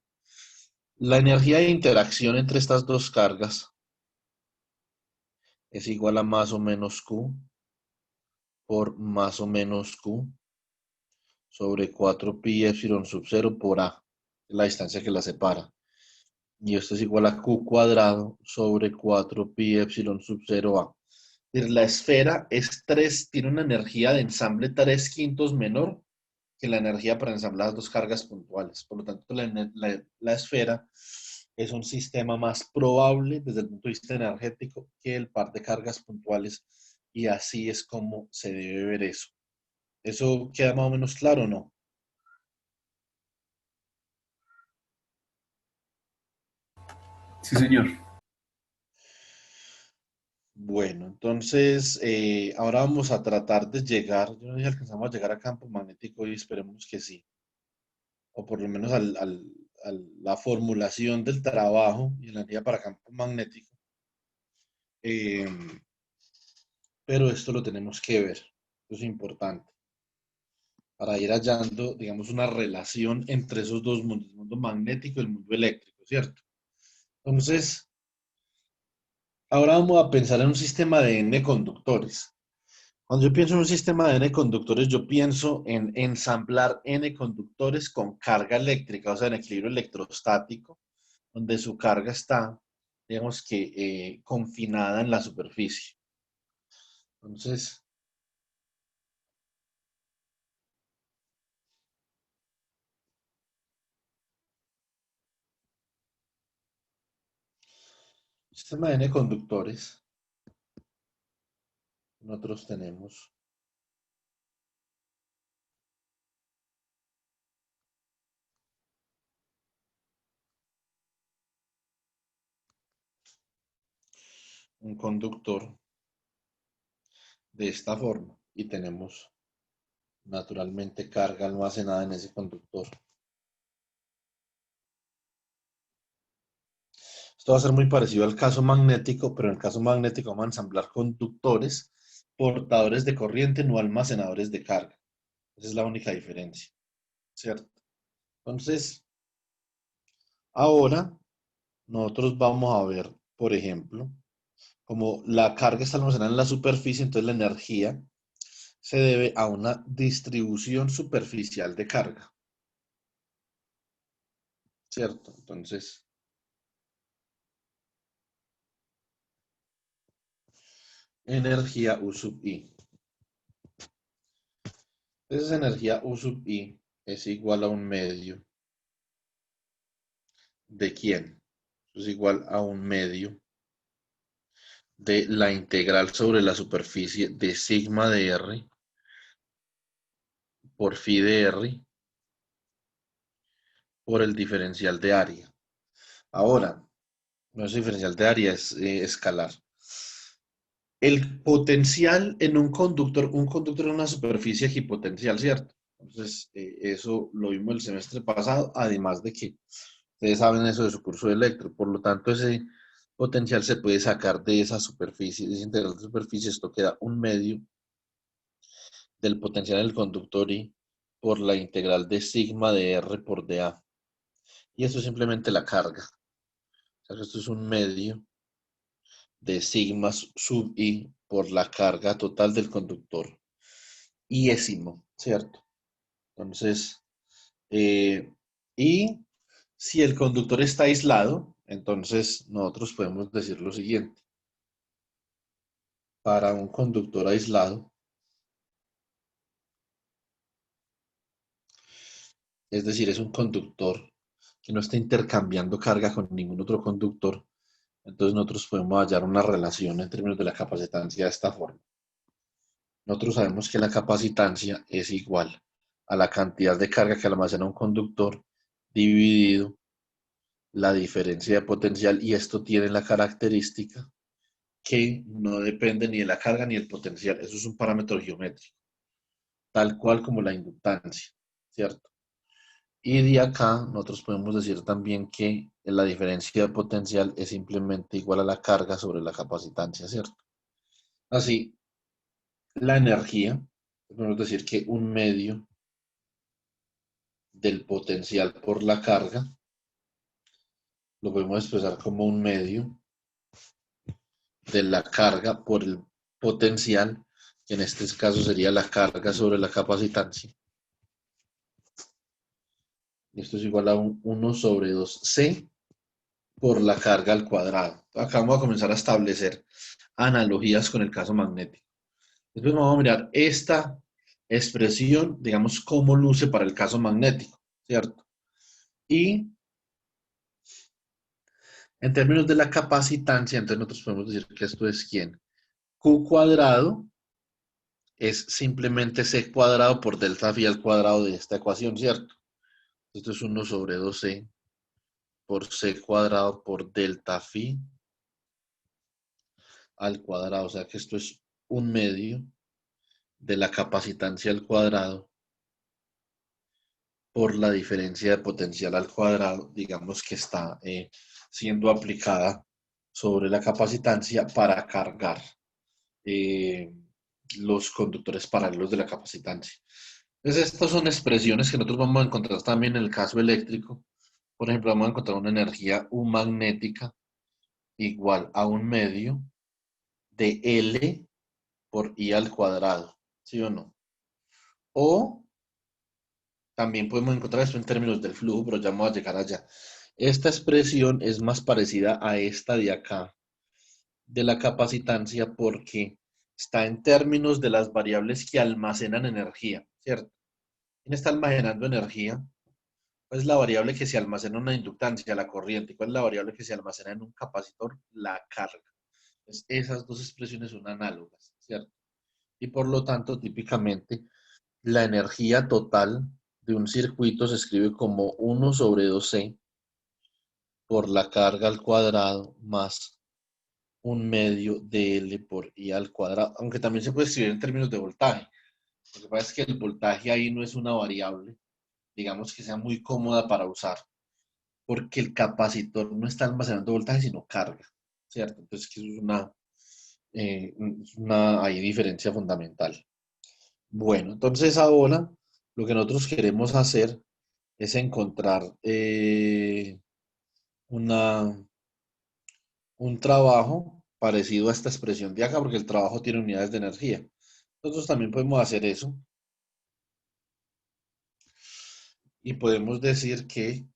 La energía de interacción entre estas dos cargas es igual a más o menos Q por más o menos Q sobre 4 pi epsilon sub 0 por A, la distancia que la separa. Y esto es igual a Q cuadrado sobre 4 pi epsilon sub 0 A. La esfera tiene una energía de ensamble 3/5 menor que la energía para ensamblar las dos cargas puntuales. Por lo tanto, la esfera es un sistema más probable desde el punto de vista energético que el par de cargas puntuales y así es como se debe ver eso. ¿Eso queda más o menos claro o no?
Sí, señor.
Bueno, entonces ahora vamos a tratar de llegar, yo no sé si alcanzamos a llegar a campo magnético y esperemos que sí, o por lo menos a la formulación del trabajo y la energía para campo magnético. Eh, pero esto lo tenemos que ver, esto es importante, para ir hallando, digamos, una relación entre esos dos mundos, el mundo magnético y el mundo eléctrico, ¿cierto? Entonces, ahora vamos a pensar en un sistema de n conductores. Cuando yo pienso en un sistema de n conductores, yo pienso en ensamblar n conductores con carga eléctrica, o sea, en equilibrio electrostático, donde su carga está, digamos que, confinada en la superficie. Entonces, sistema de n conductores, nosotros tenemos un conductor de esta forma y tenemos naturalmente carga almacenada en ese conductor. Esto va a ser muy parecido al caso magnético, pero en el caso magnético vamos a ensamblar conductores portadores de corriente, no almacenadores de carga. Esa es la única diferencia, ¿cierto? Entonces, ahora nosotros vamos a ver, por ejemplo, como la carga está almacenada en la superficie, entonces la energía se debe a una distribución superficial de carga, ¿cierto? Entonces, energía U sub I. Entonces, energía U sub I es igual a un medio. ¿De quién? Es igual a un medio de la integral sobre la superficie de sigma de R por phi de R por el diferencial de área. Ahora, nuestro diferencial de área es escalar. El potencial en un conductor es una superficie equipotencial, ¿cierto? Entonces, eso lo vimos el semestre pasado, además de que ustedes saben eso de su curso de electro, por lo tanto, ese potencial se puede sacar de esa superficie, de esa integral de superficie, esto queda un medio del potencial del conductor I por la integral de sigma de R por dA. Y esto es simplemente la carga. O sea, esto es un medio de sigma sub I por la carga total del conductor. Iésimo, ¿cierto? Entonces, y si el conductor está aislado, Entonces, nosotros podemos decir lo siguiente. Para un conductor aislado, es decir, es un conductor que no está intercambiando carga con ningún otro conductor, entonces nosotros podemos hallar una relación en términos de la capacitancia de esta forma. Nosotros sabemos que la capacitancia es igual a la cantidad de carga que almacena un conductor dividido la diferencia de potencial, y esto tiene la característica que no depende ni de la carga ni del potencial. Eso es un parámetro geométrico, tal cual como la inductancia, ¿cierto? Y de acá nosotros podemos decir también que la diferencia de potencial es simplemente igual a la carga sobre la capacitancia, ¿cierto? Así, la energía, podemos decir que un medio del potencial por la carga, lo podemos expresar como un medio de la carga por el potencial, que en este caso sería la carga sobre la capacitancia. Esto es igual a un 1 sobre 2C por la carga al cuadrado. Acá vamos a comenzar a establecer analogías con el caso magnético. Después vamos a mirar esta expresión, digamos, cómo luce para el caso magnético, ¿cierto? Y en términos de la capacitancia, entonces nosotros podemos decir que esto es ¿quién? Q cuadrado es simplemente C cuadrado por delta phi al cuadrado de esta ecuación, ¿cierto? Esto es 1 sobre 2C por C cuadrado por delta phi al cuadrado. O sea que esto es un medio de la capacitancia al cuadrado por la diferencia de potencial al cuadrado, digamos que está siendo aplicada sobre la capacitancia para cargar eh, los conductores paralelos de la capacitancia. Entonces, estas son expresiones que nosotros vamos a encontrar también en el caso eléctrico. Por ejemplo, vamos a encontrar una energía U magnética igual a un medio de L por I al cuadrado, ¿sí o no? O también podemos encontrar esto en términos del flujo, pero ya vamos a llegar allá. Esta expresión es más parecida a esta de acá, de la capacitancia, porque está en términos de las variables que almacenan energía, ¿cierto? ¿Quién está almacenando energía? ¿Cuál es la variable que se almacena en una inductancia? La corriente. ¿Cuál es la variable que se almacena en un capacitor? La carga. Entonces, esas dos expresiones son análogas, ¿cierto? Y por lo tanto, típicamente, la energía total de un circuito se escribe como 1 sobre 2C por la carga al cuadrado más un medio de L por I al cuadrado, aunque también se puede escribir en términos de voltaje. Lo que pasa es que el voltaje ahí no es una variable, digamos que sea muy cómoda para usar, porque el capacitor no está almacenando voltaje, sino carga, ¿cierto? Entonces, que es una ahí diferencia fundamental. Bueno, entonces ahora lo que nosotros queremos hacer es encontrar una, un trabajo parecido a esta expresión de acá, porque el trabajo tiene unidades de energía. Nosotros también podemos hacer eso y podemos decir que,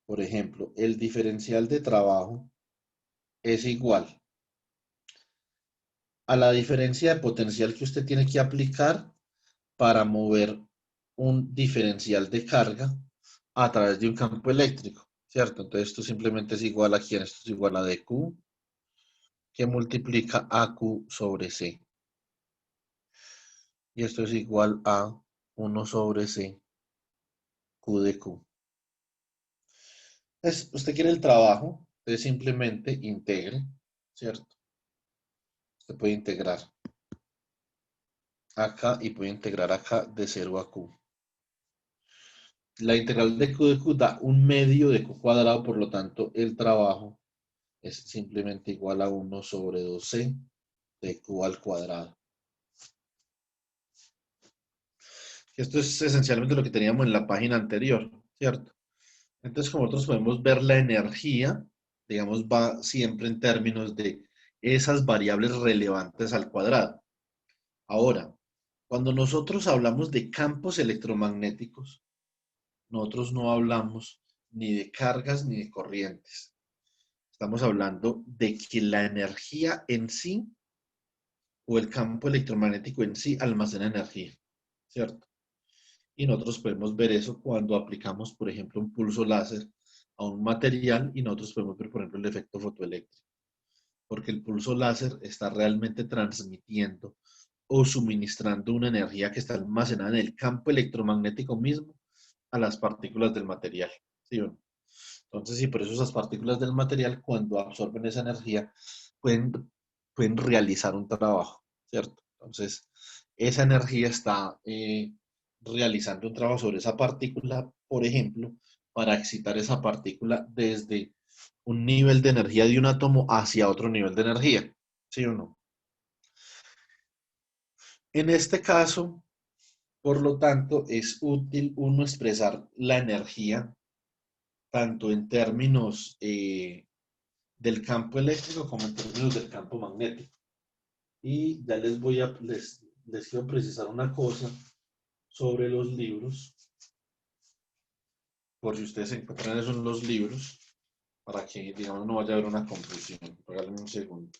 por ejemplo, el diferencial de trabajo es igual a la diferencia de potencial que usted tiene que aplicar para mover un diferencial de carga a través de un campo eléctrico, ¿cierto? Entonces esto simplemente es igual a ¿quién? Esto es igual a dQ que multiplica AQ sobre C. Y esto es igual a 1 sobre C, Q de Q. Entonces, usted quiere el trabajo, entonces simplemente integre, ¿cierto? Usted puede integrar acá y puede integrar acá de 0 a Q. La integral de Q da un medio de Q cuadrado, por lo tanto el trabajo es simplemente igual a 1 sobre 2C de Q al cuadrado. Esto es esencialmente lo que teníamos en la página anterior, ¿cierto? Entonces, como nosotros podemos ver, la energía, digamos, va siempre en términos de esas variables relevantes al cuadrado. Ahora, cuando nosotros hablamos de campos electromagnéticos, nosotros no hablamos ni de cargas ni de corrientes. Estamos hablando de que la energía en sí o el campo electromagnético en sí almacena energía, ¿cierto? Y nosotros podemos ver eso cuando aplicamos, por ejemplo, un pulso láser a un material y nosotros podemos ver, por ejemplo, el efecto fotoeléctrico, porque el pulso láser está realmente transmitiendo o suministrando una energía que está almacenada en el campo electromagnético mismo a las partículas del material, ¿sí o no? Entonces, sí, por eso esas partículas del material, cuando absorben esa energía, pueden, pueden realizar un trabajo, ¿cierto? Entonces, esa energía está realizando un trabajo sobre esa partícula, por ejemplo, para excitar esa partícula desde un nivel de energía de un átomo hacia otro nivel de energía, ¿sí o no? En este caso, por lo tanto, es útil uno expresar la energía tanto en términos del campo eléctrico como en términos del campo magnético. Y ya les quiero precisar una cosa sobre los libros, por si ustedes encuentran eso en los libros, para que, digamos, no vaya a haber una confusión. Regálame un segundo.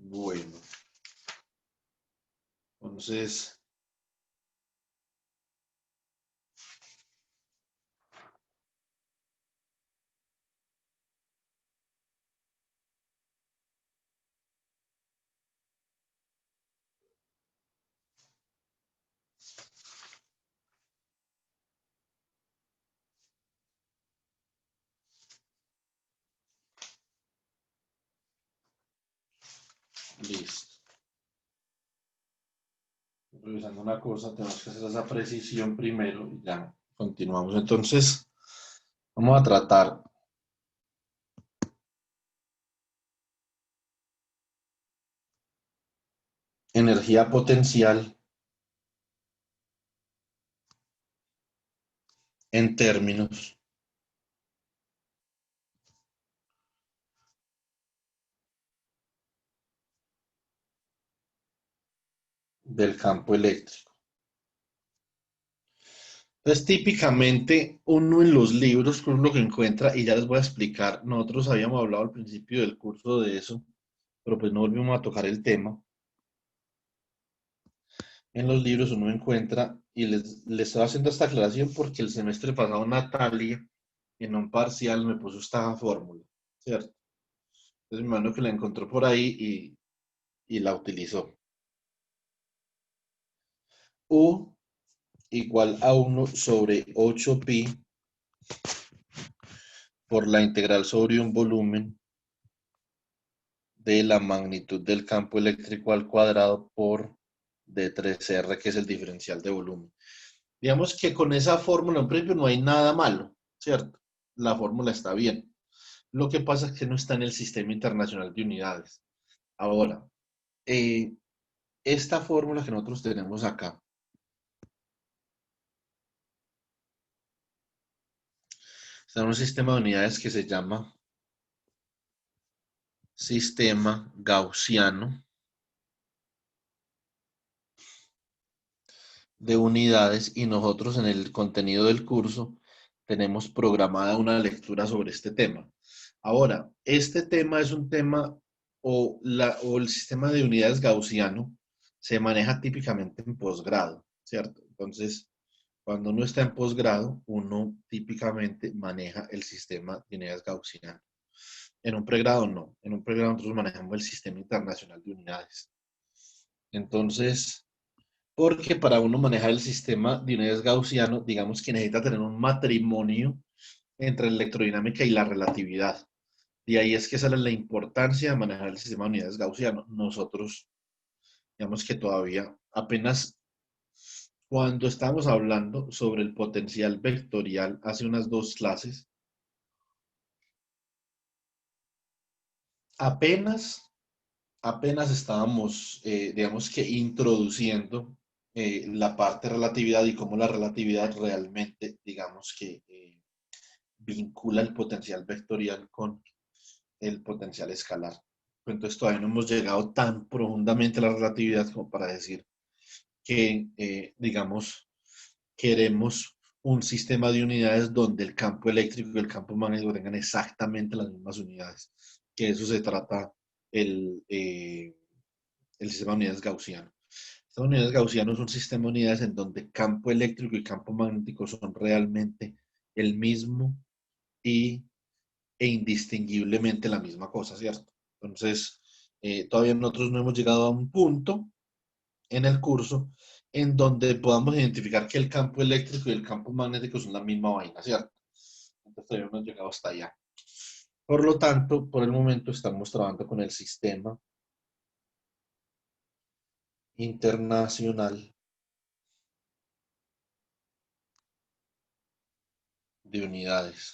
Bueno, entonces, listo. Revisando una cosa, tenemos que hacer esa precisión primero y ya continuamos. Entonces, vamos a tratar energía potencial en términos del campo eléctrico. Entonces, típicamente, uno en los libros, con lo que encuentra, y ya les voy a explicar, nosotros habíamos hablado al principio del curso de eso, pero pues no volvimos a tocar el tema. En los libros uno encuentra, y les estoy haciendo esta aclaración porque el semestre pasado Natalia, en un parcial, me puso esta fórmula, ¿cierto? Entonces, mi hermano que la encontró por ahí y la utilizó. U igual a 1 sobre 8pi por la integral sobre un volumen de la magnitud del campo eléctrico al cuadrado por D3R, que es el diferencial de volumen. Digamos que con esa fórmula en principio no hay nada malo, ¿cierto? La fórmula está bien. Lo que pasa es que no está en el Sistema Internacional de Unidades. Ahora, eh, esta fórmula que nosotros tenemos acá está en un sistema de unidades que se llama sistema gaussiano de unidades y nosotros en el contenido del curso tenemos programada una lectura sobre este tema. Ahora, este tema es un tema o el sistema de unidades gaussiano se maneja típicamente en posgrado, ¿cierto? Entonces, cuando uno está en posgrado, uno típicamente maneja el sistema de unidades gaussiano. En un pregrado no. En un pregrado nosotros manejamos el sistema internacional de unidades. Entonces, porque para uno manejar el sistema de unidades gaussiano, digamos que necesita tener un matrimonio entre la electrodinámica y la relatividad. Y ahí es que sale la importancia de manejar el sistema de unidades gaussiano. Nosotros, digamos que todavía apenas cuando estábamos hablando sobre el potencial vectorial hace unas 2 clases, apenas, apenas estábamos, digamos que introduciendo la parte de relatividad y cómo la relatividad realmente, digamos que vincula el potencial vectorial con el potencial escalar. Entonces todavía no hemos llegado tan profundamente a la relatividad como para decir que, digamos, queremos un sistema de unidades donde el campo eléctrico y el campo magnético tengan exactamente las mismas unidades. Que de eso se trata el sistema de unidades gaussiano. El sistema de unidades gaussiano es un sistema de unidades en donde campo eléctrico y campo magnético son realmente el mismo y, e indistinguiblemente la misma cosa, ¿cierto? Entonces, todavía nosotros no hemos llegado a un punto en el curso en donde podamos identificar que el campo eléctrico y el campo magnético son la misma vaina, ¿cierto? Entonces todavía no hemos llegado hasta allá. Por lo tanto, por el momento estamos trabajando con el sistema internacional de unidades,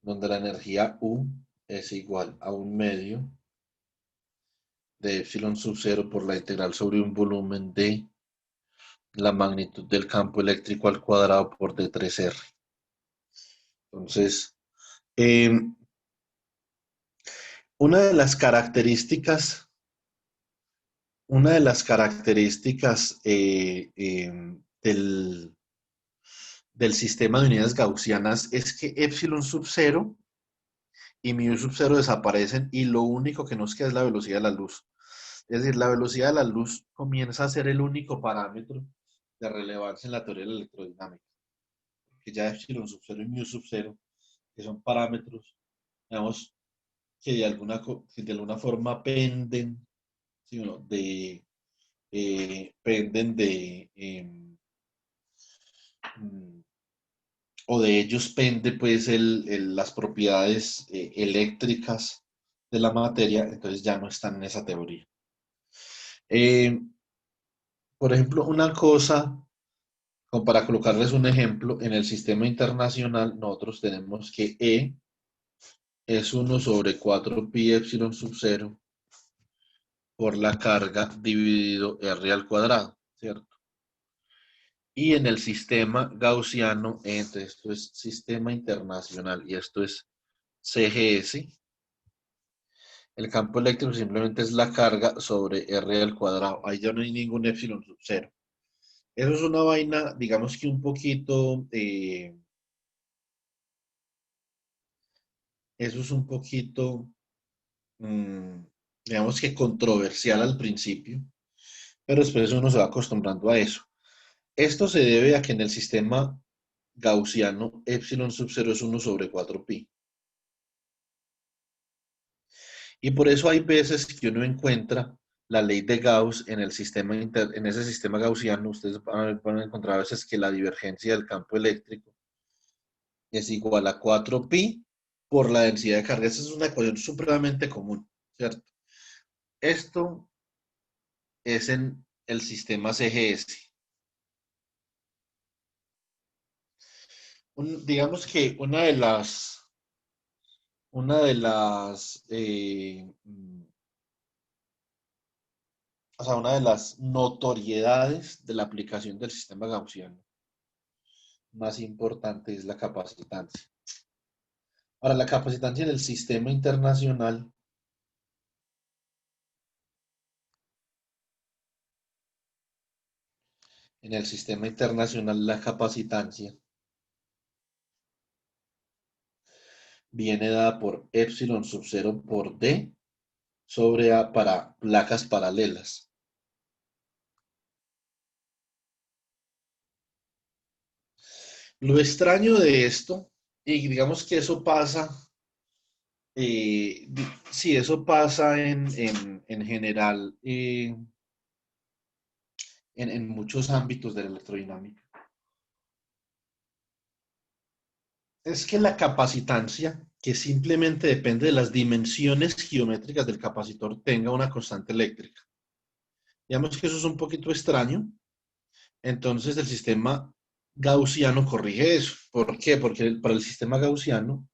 donde la energía U es igual a un medio de epsilon sub 0 por la integral sobre un volumen de la magnitud del campo eléctrico al cuadrado por D3R. Entonces, eh, una de las características, una de las características del sistema de unidades gaussianas es que epsilon sub 0 y mu sub 0 desaparecen y lo único que nos queda es la velocidad de la luz. Es decir, la velocidad de la luz comienza a ser el único parámetro de relevancia en la teoría de la electrodinámica. Porque ya epsilon sub 0 y mu sub 0, que son parámetros, digamos, que de alguna forma penden, ¿sí, no? Penden o de ellos pende pues las propiedades eléctricas de la materia, entonces ya no están en esa teoría. Eh, por ejemplo, una cosa, como para colocarles un ejemplo, en el sistema internacional nosotros tenemos que E es 1 sobre 4 pi epsilon sub 0 por la carga dividido R al cuadrado, ¿cierto? Y en el sistema gaussiano, entonces esto es sistema internacional y esto es CGS, el campo eléctrico simplemente es la carga sobre R al cuadrado. Ahí ya no hay ningún epsilon sub 0. Eso es una vaina, digamos que un poquito, eso es un poquito, mmm, digamos que controversial al principio, pero después uno se va acostumbrando a eso. Esto se debe a que en el sistema gaussiano epsilon sub 0 es 1 sobre 4 pi. Y por eso hay veces que uno encuentra la ley de Gauss en el sistema en ese sistema gaussiano. Ustedes van a encontrar a veces que la divergencia del campo eléctrico es igual a 4 pi por la densidad de carga. Esa es una ecuación supremamente común, ¿cierto? Esto es en el sistema CGS. Digamos que una de las notoriedades de la aplicación del sistema gaussiano más importante es la capacitancia. Ahora, la capacitancia en el sistema internacional la capacitancia viene dada por epsilon sub 0 por D sobre A para placas paralelas. Lo extraño de esto, y digamos que eso pasa, sí, eso pasa en general en muchos ámbitos de la electrodinámica, es que la capacitancia, que simplemente depende de las dimensiones geométricas del capacitor, tenga una constante eléctrica. Digamos que eso es un poquito extraño. Entonces el sistema gaussiano corrige eso. ¿Por qué? Porque para el sistema gaussiano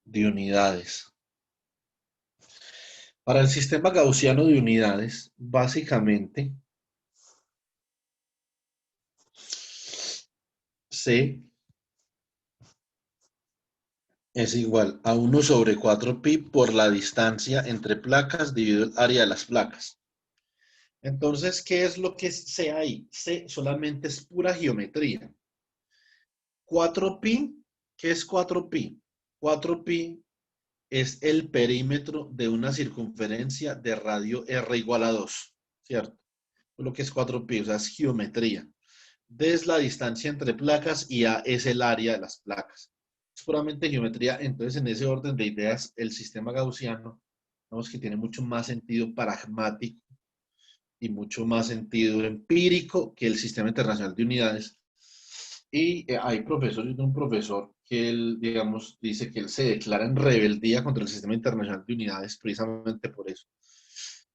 de unidades. Para el sistema gaussiano de unidades, básicamente, C es igual a 1 sobre 4pi por la distancia entre placas dividido el área de las placas. Entonces, ¿qué es lo que es C ahí? C solamente es pura geometría. 4pi, ¿qué es 4pi? 4pi es el perímetro de una circunferencia de radio R igual a 2, ¿cierto? Lo que es 4pi, o sea, es geometría. D es la distancia entre placas y A es el área de las placas. Es puramente geometría. Entonces, en ese orden de ideas, el sistema gaussiano, vemos que tiene mucho más sentido pragmático y mucho más sentido empírico que el sistema internacional de unidades. Y hay profesores, un profesor que él, digamos, dice que él se declara en rebeldía contra el sistema internacional de unidades precisamente por eso.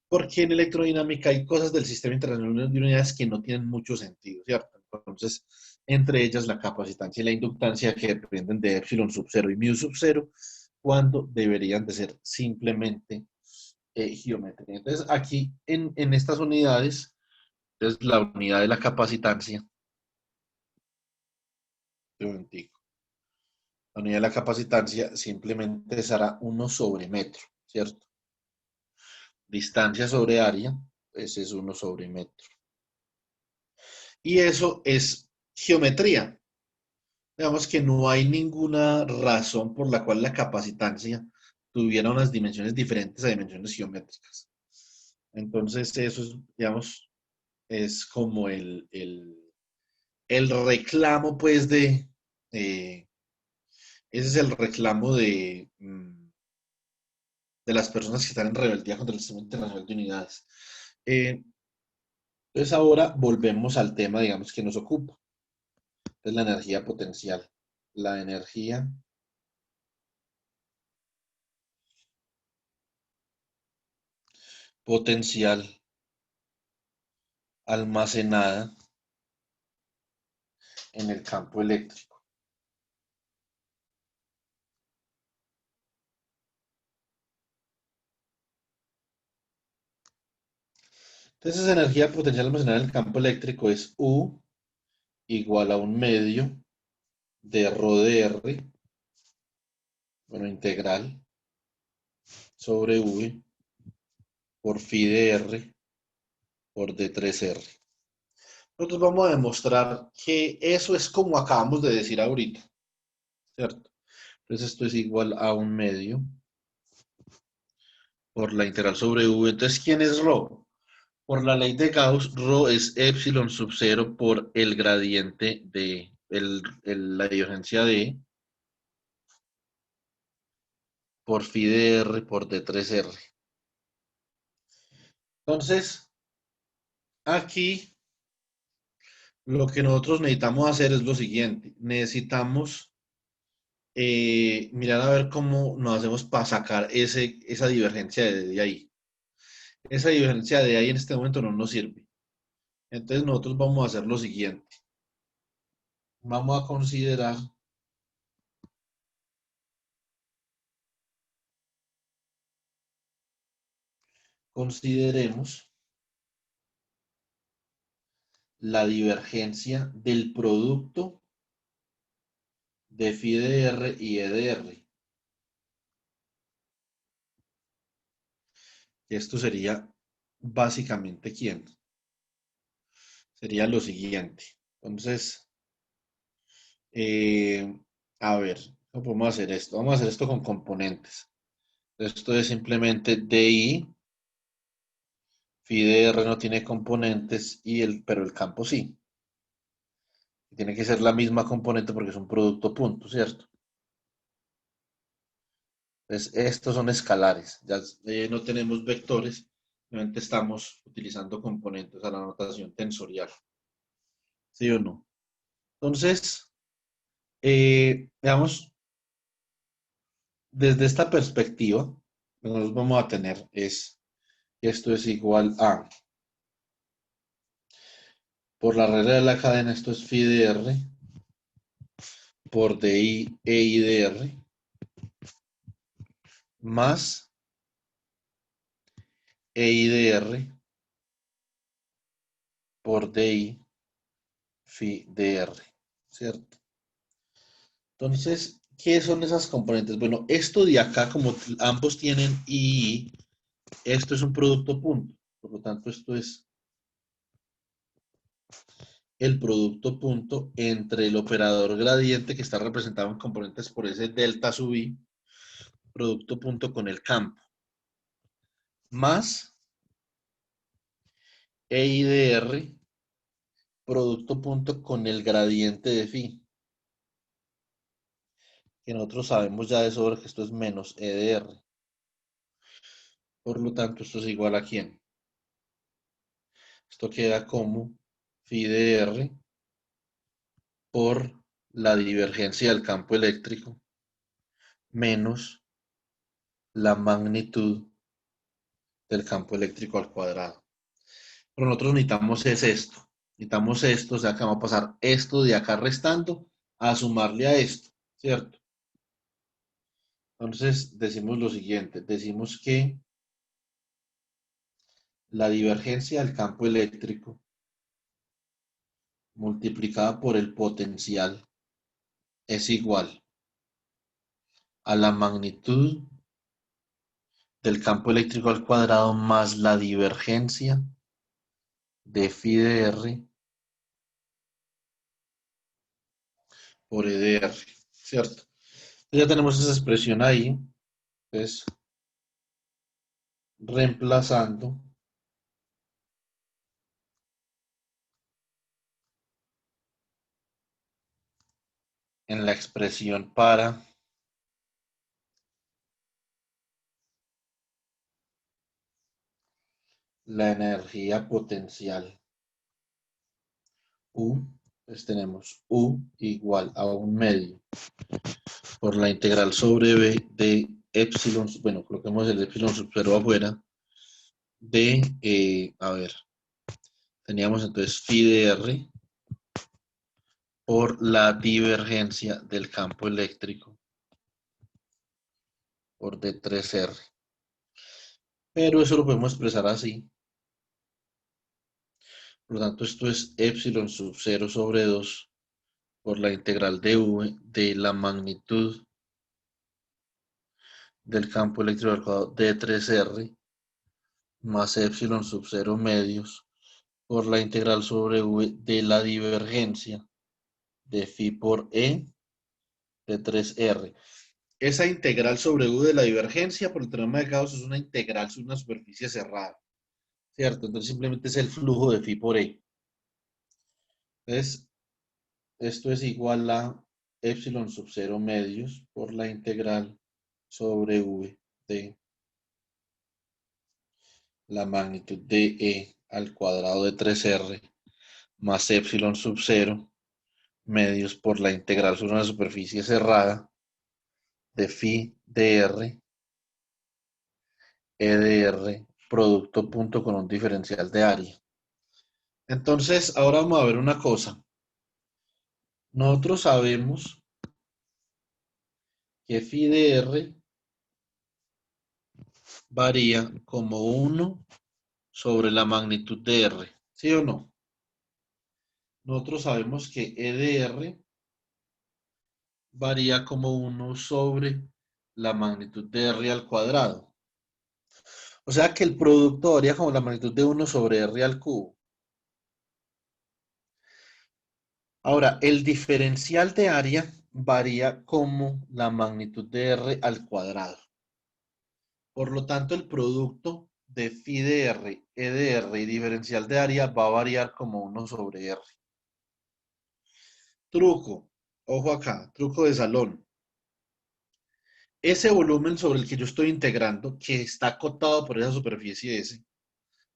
Porque en electrodinámica hay cosas del sistema internacional de unidades que no tienen mucho sentido, ¿cierto? Entonces, entre ellas la capacitancia y la inductancia que dependen de epsilon sub 0 y mu sub 0, cuando deberían de ser simplemente geometría. Entonces, aquí en estas unidades, es la unidad de la capacitancia, la unidad de la capacitancia simplemente será 1 sobre metro, ¿cierto? Distancia sobre área, ese es 1 sobre metro. Y eso es geometría. Digamos que no hay ninguna razón por la cual la capacitancia tuviera unas dimensiones diferentes a dimensiones geométricas. Entonces, eso es, digamos, es como el reclamo, pues, ese es el reclamo de las personas que están en rebeldía contra el sistema internacional de unidades. Entonces, ahora volvemos al tema, digamos, que nos ocupa. Es la energía potencial. La energía potencial almacenada en el campo eléctrico. Entonces, esa energía potencial almacenada en el campo eléctrico es U igual a un medio de rho de R, bueno, integral, sobre V por phi de R por D3R. Nosotros vamos a demostrar que eso es como acabamos de decir ahorita, ¿cierto? Entonces, esto es igual a un medio por la integral sobre V. Entonces, ¿quién es rho? Por la ley de Gauss, rho es epsilon sub 0 por el gradiente de la divergencia de por phi de R por D3R. Entonces, aquí lo que nosotros necesitamos hacer es lo siguiente. Necesitamos mirar a ver cómo nos hacemos para sacar esa divergencia de ahí. Esa divergencia de ahí en este momento no nos sirve. Entonces nosotros vamos a hacer lo siguiente. Vamos a consideremos la divergencia del producto de phi de R y E de R. Esto sería básicamente ¿quién? Sería lo siguiente. Entonces, eh, a ver, ¿cómo podemos hacer esto? Vamos a hacer esto con componentes. Esto es simplemente DI, phi de R no tiene componentes, pero el campo sí. Tiene que ser la misma componente porque es un producto punto, ¿cierto? Entonces, estos son escalares. Ya no tenemos vectores, simplemente estamos utilizando componentes a la notación tensorial. ¿Sí o no? Entonces, veamos, desde esta perspectiva, lo que nosotros vamos a tener es que esto es igual a, por la regla de la cadena, esto es phi de R, por DI, EI de R, más EI de R, por DI, phi de R. ¿cierto? Entonces, ¿qué son esas componentes? Bueno, esto de acá, como ambos tienen I, esto es un producto punto. Por lo tanto, esto es el producto punto entre el operador gradiente que está representado en componentes por ese delta sub I, producto punto con el campo, más EI de R, producto punto con el gradiente de phi, que nosotros sabemos ya de sobra que esto es menos E de R. Por lo tanto, esto es igual a ¿quién? Esto queda como phi de R por la divergencia del campo eléctrico menos la magnitud del campo eléctrico al cuadrado. Pero nosotros necesitamos es esto. Necesitamos esto, o sea que vamos a pasar esto de acá restando a sumarle a esto, ¿cierto? Entonces decimos lo siguiente, decimos que la divergencia del campo eléctrico multiplicada por el potencial es igual a la magnitud del campo eléctrico al cuadrado más la divergencia de phi de R por E de R, ¿cierto? Entonces ya tenemos esa expresión ahí. Entonces, reemplazando en la expresión para la energía potencial U, pues tenemos U igual a 1/2 por la integral sobre B de epsilon, bueno, coloquemos el epsilon sub 0 afuera, de, a ver, teníamos entonces phi de R por la divergencia del campo eléctrico por D3R. Pero eso lo podemos expresar así. Por lo tanto, esto es epsilon sub 0 sobre 2 por la integral de V de la magnitud del campo eléctrico al cuadrado D3R más epsilon sub 0 medios por la integral sobre V de la divergencia de phi por E de 3R. Esa integral sobre U de la divergencia por el teorema de Gauss es una integral sobre una superficie cerrada, ¿cierto? Entonces simplemente es el flujo de phi por E. Entonces, esto es igual a epsilon sub 0 medios por la integral sobre V de la magnitud de E al cuadrado de 3R más epsilon sub 0 medios por la integral sobre una superficie cerrada de phi de R, E de R, producto punto con un diferencial de área. Entonces, ahora vamos a ver una cosa. Nosotros sabemos que phi de R varía como 1 sobre la magnitud de R, ¿sí o no? Nosotros sabemos que E de R varía como 1 sobre la magnitud de R al cuadrado. O sea que el producto varía como la magnitud de 1 sobre R al cubo. Ahora, el diferencial de área varía como la magnitud de R al cuadrado. Por lo tanto, el producto de phi de R, E de R y diferencial de área va a variar como 1 sobre R. Truco, ojo acá, truco de salón. Ese volumen sobre el que yo estoy integrando, que está acotado por esa superficie S,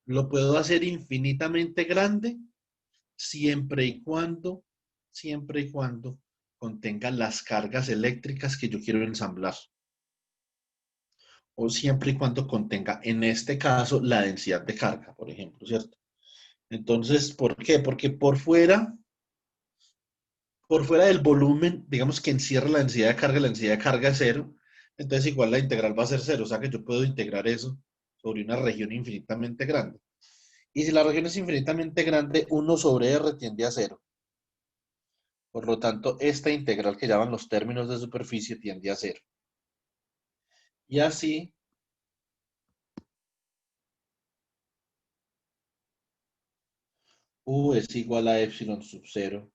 lo puedo hacer infinitamente grande siempre y cuando contenga las cargas eléctricas que yo quiero ensamblar. O siempre y cuando contenga, en este caso, la densidad de carga, por ejemplo, ¿cierto? Entonces, ¿por qué? Porque por fuera del volumen, digamos que encierra la densidad de carga es cero, entonces igual la integral va a ser cero, o sea que yo puedo integrar eso sobre una región infinitamente grande. Y si la región es infinitamente grande, 1 sobre R tiende a cero. Por lo tanto, esta integral que llaman los términos de superficie tiende a cero. Y así, U es igual a epsilon sub 0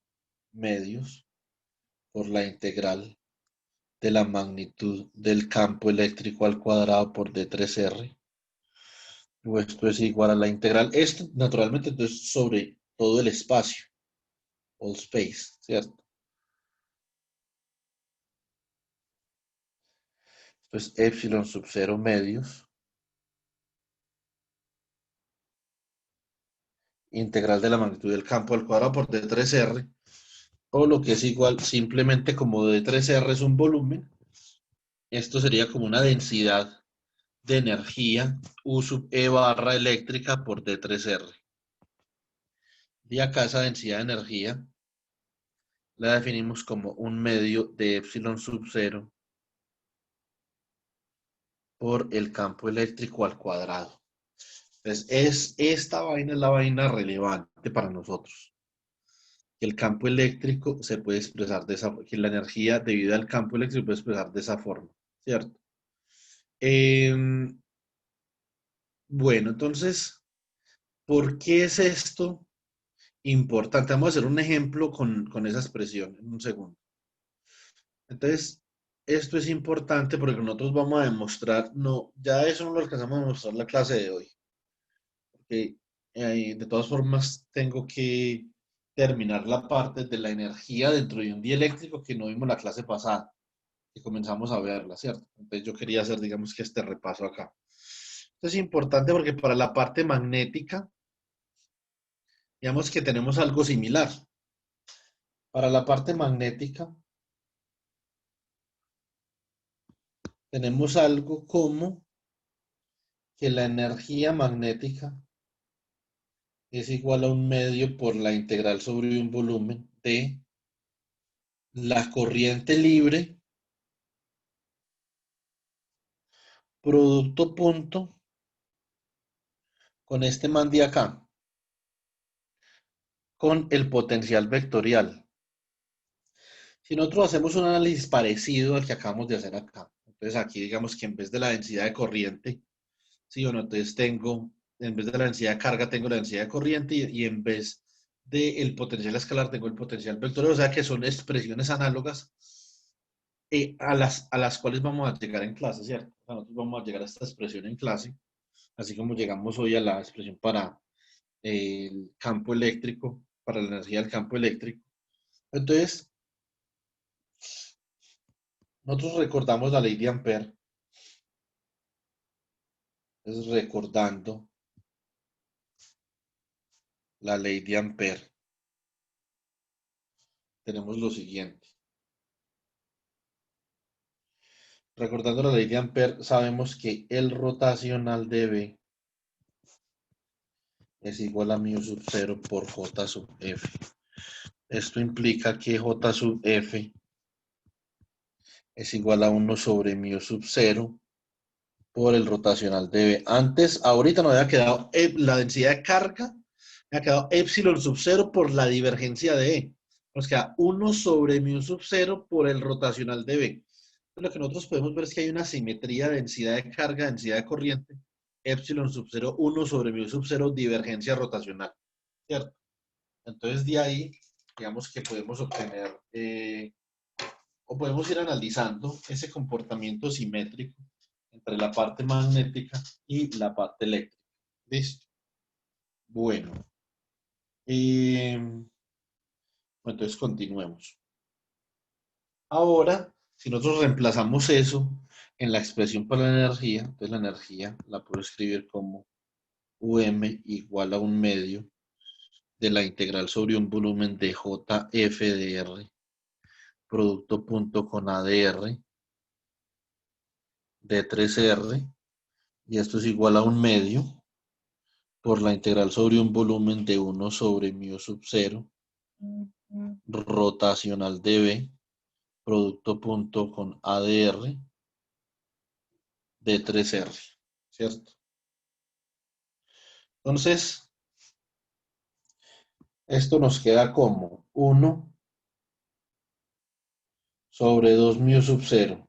medios por la integral de la magnitud del campo eléctrico al cuadrado por D3R. O esto es igual a la integral. Esto, naturalmente, entonces sobre todo el espacio, all space, ¿cierto? Esto es epsilon sub 0 medios. Integral de la magnitud del campo al cuadrado por D3R. O lo que es igual, simplemente como D3R es un volumen, esto sería como una densidad de energía U sub E barra eléctrica por D3R. Y acá esa densidad de energía la definimos como un medio de epsilon sub 0 por el campo eléctrico al cuadrado. Entonces, esta vaina es la vaina relevante para nosotros. Que el campo eléctrico se puede expresar de esa forma, que la energía debido al campo eléctrico se puede expresar de esa forma, ¿cierto? Bueno, entonces, ¿por qué es esto importante? Vamos a hacer un ejemplo con esa expresión en un segundo. Entonces, esto es importante porque nosotros vamos a demostrar, no, ya eso no lo alcanzamos a demostrar en la clase de hoy. Porque de todas formas tengo que terminar la parte de la energía dentro de un dieléctrico que no vimos la clase pasada, que comenzamos a verla, ¿cierto? Entonces yo quería hacer, digamos que este repaso acá. Esto es importante porque para la parte magnética, digamos que tenemos algo similar. Para la parte magnética, tenemos algo como que la energía magnética es igual a un medio por la integral sobre un volumen de la corriente libre producto punto con este man de acá, con el potencial vectorial. Si nosotros hacemos un análisis parecido al que acabamos de hacer acá, entonces aquí digamos que en vez de la densidad de corriente, ¿sí o no? Entonces tengo, en vez de la densidad de carga, tengo la densidad de corriente y en vez del potencial escalar, tengo el potencial vectorial, o sea que son expresiones análogas a las cuales vamos a llegar en clase, ¿cierto? O sea, nosotros vamos a llegar a esta expresión en clase, así como llegamos hoy a la expresión para el campo eléctrico, para la energía del campo eléctrico. Entonces, nosotros recordamos la ley de Ampère. Es recordando la ley de Ampère. Tenemos lo siguiente. Recordando la ley de Ampère, sabemos que el rotacional de B es igual a mu sub 0 por J sub F. Esto implica que J sub F es igual a 1 sobre mu sub 0 por el rotacional de B. Antes, ahorita nos había quedado la densidad de carga, me ha quedado epsilon sub 0 por la divergencia de E. Nos queda 1 sobre mu sub 0 por el rotacional de B. Lo que nosotros podemos ver es que hay una simetría de densidad de carga, densidad de corriente, epsilon sub 0, 1 sobre mu sub 0, divergencia rotacional, ¿cierto? Entonces de ahí, digamos que podemos obtener, o podemos ir analizando ese comportamiento simétrico entre la parte magnética y la parte eléctrica. ¿Listo? Bueno, entonces continuemos. Ahora, si nosotros reemplazamos eso en la expresión para la energía, entonces la energía la puedo escribir como igual a un medio de la integral sobre un volumen de JF de R, producto punto con ADR de 3R, y esto es igual a un medio por la integral sobre un volumen de 1 sobre mu sub 0, rotacional de B, producto punto con ADR de 3R, ¿cierto? Entonces, esto nos queda como 1 sobre 2 mu sub 0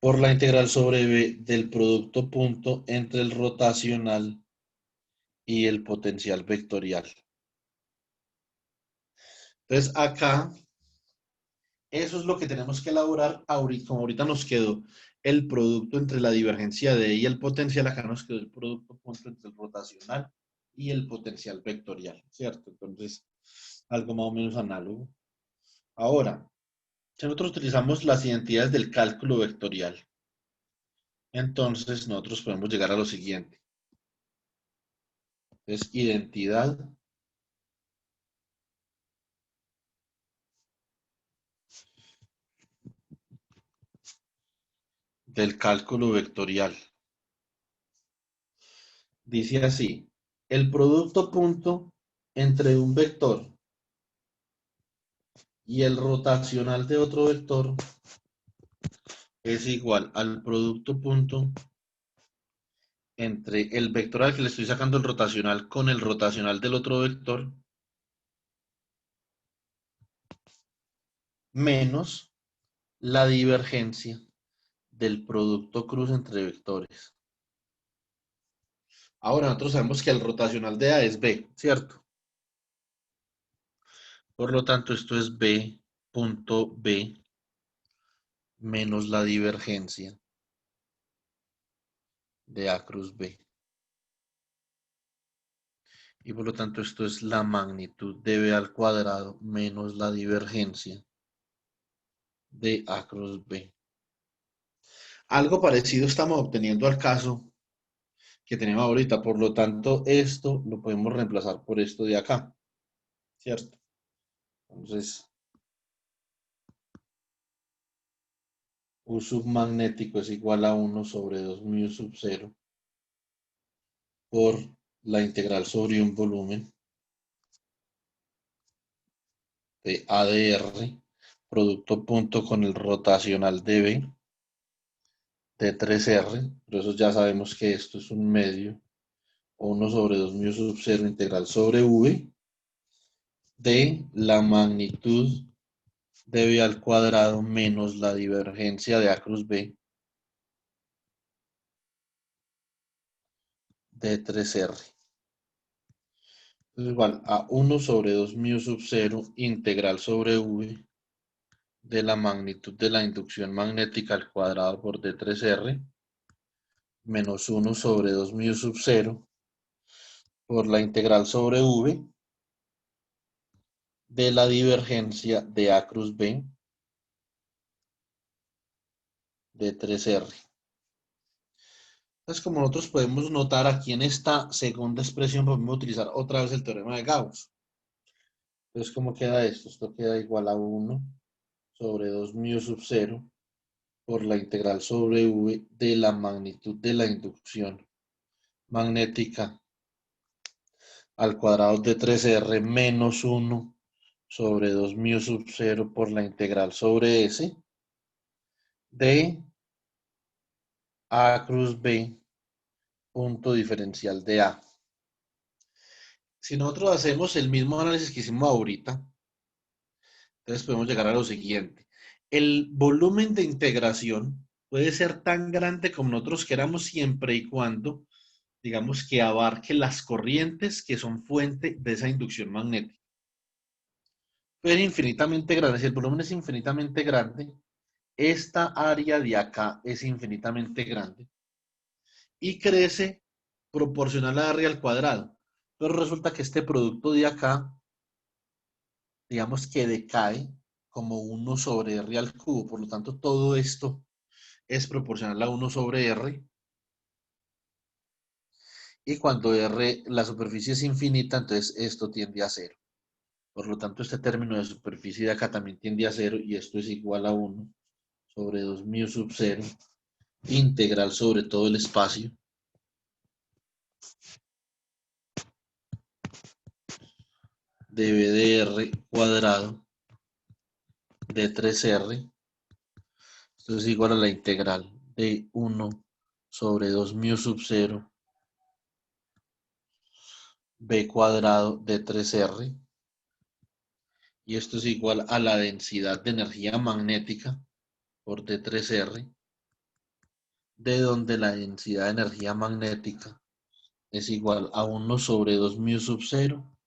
por la integral sobre B del producto punto entre el rotacional y el potencial vectorial. Entonces acá, eso es lo que tenemos que elaborar ahorita, como ahorita nos quedó el producto entre la divergencia de E y el potencial, acá nos quedó el producto punto entre el rotacional y el potencial vectorial, ¿cierto? Entonces, algo más o menos análogo. Ahora, si nosotros utilizamos las identidades del cálculo vectorial, entonces nosotros podemos llegar a lo siguiente. Es identidad del cálculo vectorial. Dice así, el producto punto entre un vector y el rotacional de otro vector es igual al producto punto entre el vector al que le estoy sacando el rotacional con el rotacional del otro vector menos la divergencia del producto cruz entre vectores. Ahora nosotros sabemos que el rotacional de A es B, ¿cierto? Por lo tanto, esto es B punto B menos la divergencia de A cruz B. Y por lo tanto, esto es la magnitud de B al cuadrado menos la divergencia de A cruz B. Algo parecido estamos obteniendo al caso que tenemos ahorita. Por lo tanto, esto lo podemos reemplazar por esto de acá, ¿cierto? Entonces, U submagnético es igual a 1 sobre 2 mu sub 0 por la integral sobre un volumen de A de R, producto punto con el rotacional de B, de 3R, por eso ya sabemos que esto es un medio, 1 sobre 2 mu sub 0 integral sobre V, de la magnitud de B al cuadrado menos la divergencia de A cruz B de 3R. Es igual a 1 sobre 2 mu sub 0 integral sobre V de la magnitud de la inducción magnética al cuadrado por D3R menos 1 sobre 2 mu sub 0 por la integral sobre V de la divergencia de A cruz B de 3R. Entonces, como nosotros podemos notar aquí en esta segunda expresión, podemos utilizar otra vez el teorema de Gauss. Entonces, ¿cómo queda esto? Esto queda igual a 1 sobre 2 mu sub 0 por la integral sobre V de la magnitud de la inducción magnética al cuadrado de 3R menos 1 sobre 2 mu sub 0 por la integral sobre S de A cruz B punto diferencial de A. Si nosotros hacemos el mismo análisis que hicimos ahorita, entonces podemos llegar a lo siguiente. El volumen de integración puede ser tan grande como nosotros queramos siempre y cuando, digamos, que abarque las corrientes que son fuente de esa inducción magnética. Pero es infinitamente grande. Si el volumen es infinitamente grande, esta área de acá es infinitamente grande y crece proporcional a R al cuadrado. Pero resulta que este producto de acá, digamos que decae como 1 sobre R al cubo. Por lo tanto, todo esto es proporcional a 1 sobre R. Y cuando R, la superficie es infinita, entonces esto tiende a 0. Por lo tanto, este término de superficie de acá también tiende a 0 y esto es igual a 1 sobre 2 mu sub 0 integral sobre todo el espacio de B de R cuadrado de 3R. Esto es igual a la integral de 1 sobre 2 mu sub 0 B cuadrado de 3R. y esto es igual a la densidad de energía magnética por D3R, de donde la densidad de energía magnética es igual a 1 sobre 2 mu sub 0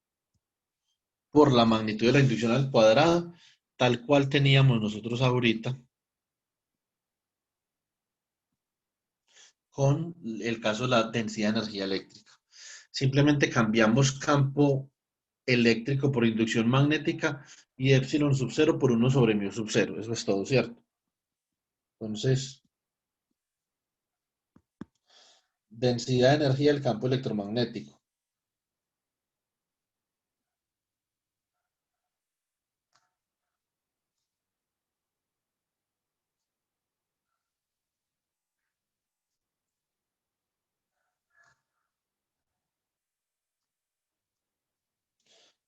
por la magnitud de la inducción al cuadrado, tal cual teníamos nosotros ahorita con el caso de la densidad de energía eléctrica. Simplemente cambiamos campo eléctrico por inducción magnética y epsilon sub 0 por 1 sobre mu sub 0. Eso es todo, ¿cierto? Entonces, densidad de energía del campo electromagnético.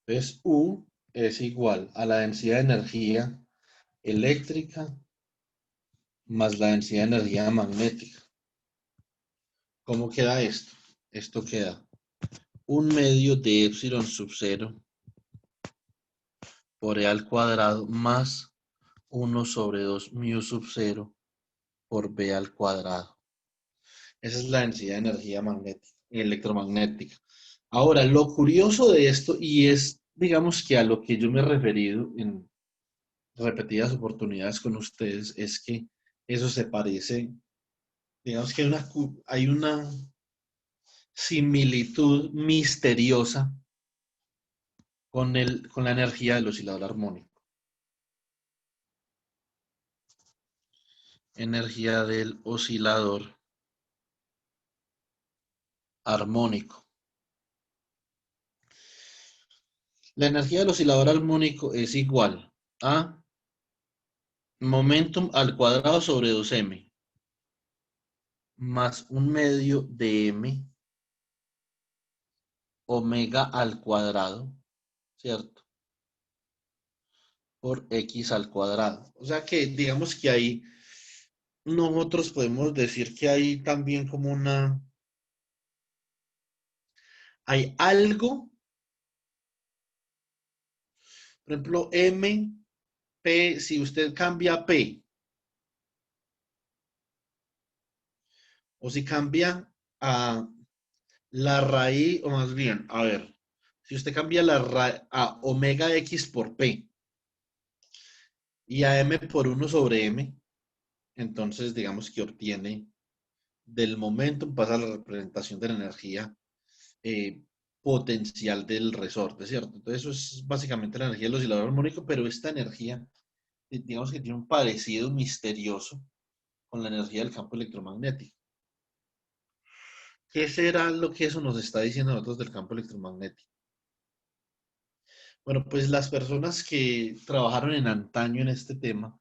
Entonces, U es igual a la densidad de energía eléctrica más la densidad de energía magnética. ¿Cómo queda esto? Esto queda 1/2 de epsilon sub 0 por e al cuadrado más 1 sobre 2 mu sub 0 por b al cuadrado. Esa es la densidad de energía magnética, electromagnética. Ahora, lo curioso de esto, y es, digamos que a lo que yo me he referido en repetidas oportunidades con ustedes, es que eso se parece, digamos que hay una similitud misteriosa con la energía del oscilador armónico. Energía del oscilador armónico. La energía del oscilador armónico es igual a momentum al cuadrado sobre 2m más 1/2 de m omega al cuadrado, ¿cierto? Por x al cuadrado. O sea que digamos que ahí nosotros podemos decir que hay también como hay algo, por ejemplo, m, p, si usted cambia p, o si cambia a la raíz, o más bien, a ver, si usted cambia a omega x por p y a m por 1 sobre m, entonces digamos que obtiene del momentum, pasa a la representación de la energía eh, potencial del resorte, ¿cierto? Entonces eso es básicamente la energía del oscilador armónico, pero esta energía, digamos que tiene un parecido misterioso con la energía del campo electromagnético. ¿Qué será lo que eso nos está diciendo a nosotros del campo electromagnético? Bueno, pues las personas que trabajaron en antaño en este tema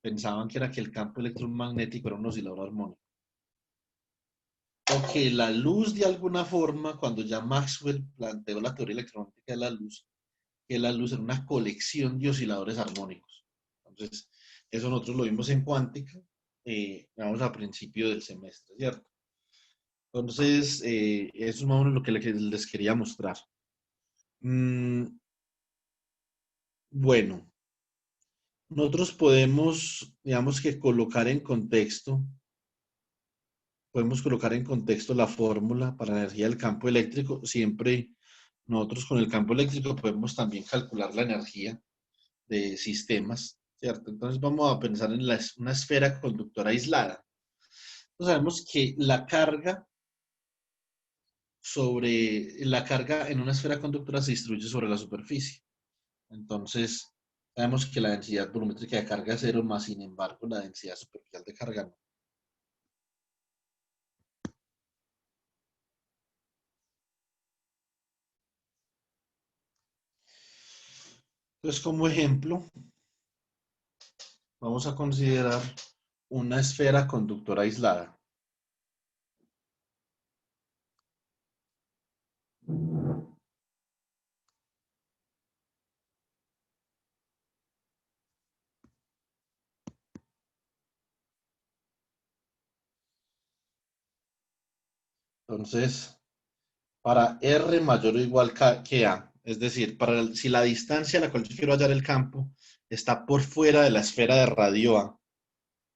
pensaban que era que el campo electromagnético era un oscilador armónico. O que la luz de alguna forma, cuando ya Maxwell planteó la teoría electromagnética de la luz, que la luz era una colección de osciladores armónicos. Entonces, eso nosotros lo vimos en cuántica, vamos a principio del semestre, ¿cierto? Entonces, eso es más o menos lo que les quería mostrar. Bueno, nosotros podemos, digamos que podemos colocar en contexto la fórmula para la energía del campo eléctrico. Siempre nosotros con el campo eléctrico podemos también calcular la energía de sistemas, ¿cierto? Entonces vamos a pensar en una esfera conductora aislada. Entonces sabemos que la carga en una esfera conductora se distribuye sobre la superficie. Entonces, sabemos que la densidad volumétrica de carga es cero, más sin embargo, la densidad superficial de carga no. Entonces, como ejemplo, vamos a considerar una esfera conductora aislada. Entonces, para R mayor o igual que A, Es decir, si la distancia a la cual yo quiero hallar el campo está por fuera de la esfera de radio A,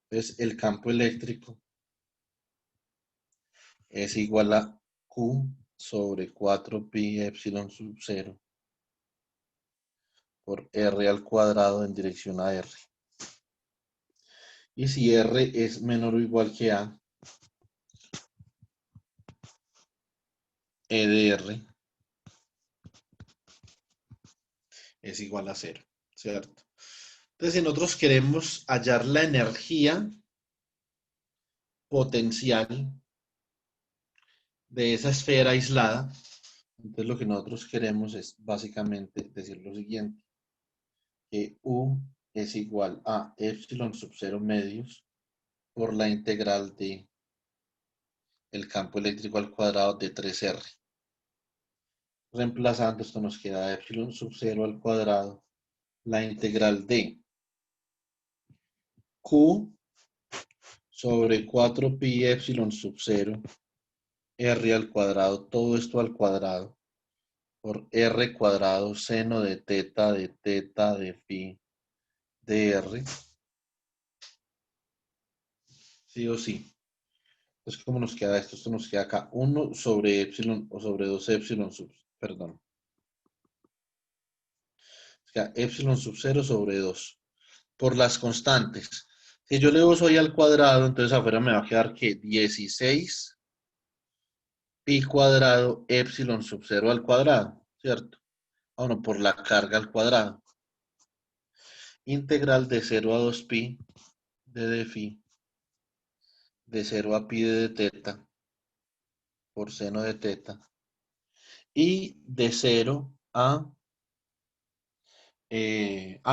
entonces el campo eléctrico es igual a Q sobre 4 pi epsilon sub 0 por R al cuadrado en dirección a R. Y si R es menor o igual que A, E de R es igual a 0, ¿cierto? Entonces, si nosotros queremos hallar la energía potencial de esa esfera aislada, entonces lo que nosotros queremos es básicamente decir lo siguiente, que U es igual a epsilon sub 0 medios por la integral de el campo eléctrico al cuadrado de 3R. Reemplazando esto nos queda epsilon sub 0 al cuadrado, la integral de Q sobre 4 pi epsilon sub 0 R al cuadrado, todo esto al cuadrado, por R cuadrado seno de teta de phi de R, sí o sí. Entonces, ¿cómo nos queda esto? Esto nos queda acá 1 sobre epsilon o sobre 2 epsilon sub, perdón. Nos queda epsilon sub 0 sobre 2. Por las constantes. Si yo le uso ahí al cuadrado, entonces afuera me va a quedar que 16 pi cuadrado epsilon sub 0 al cuadrado, ¿cierto? Bueno, por la carga al cuadrado. Integral de 0 a 2 pi de phi, de 0 a pi de teta, por seno de teta, y de 0 a,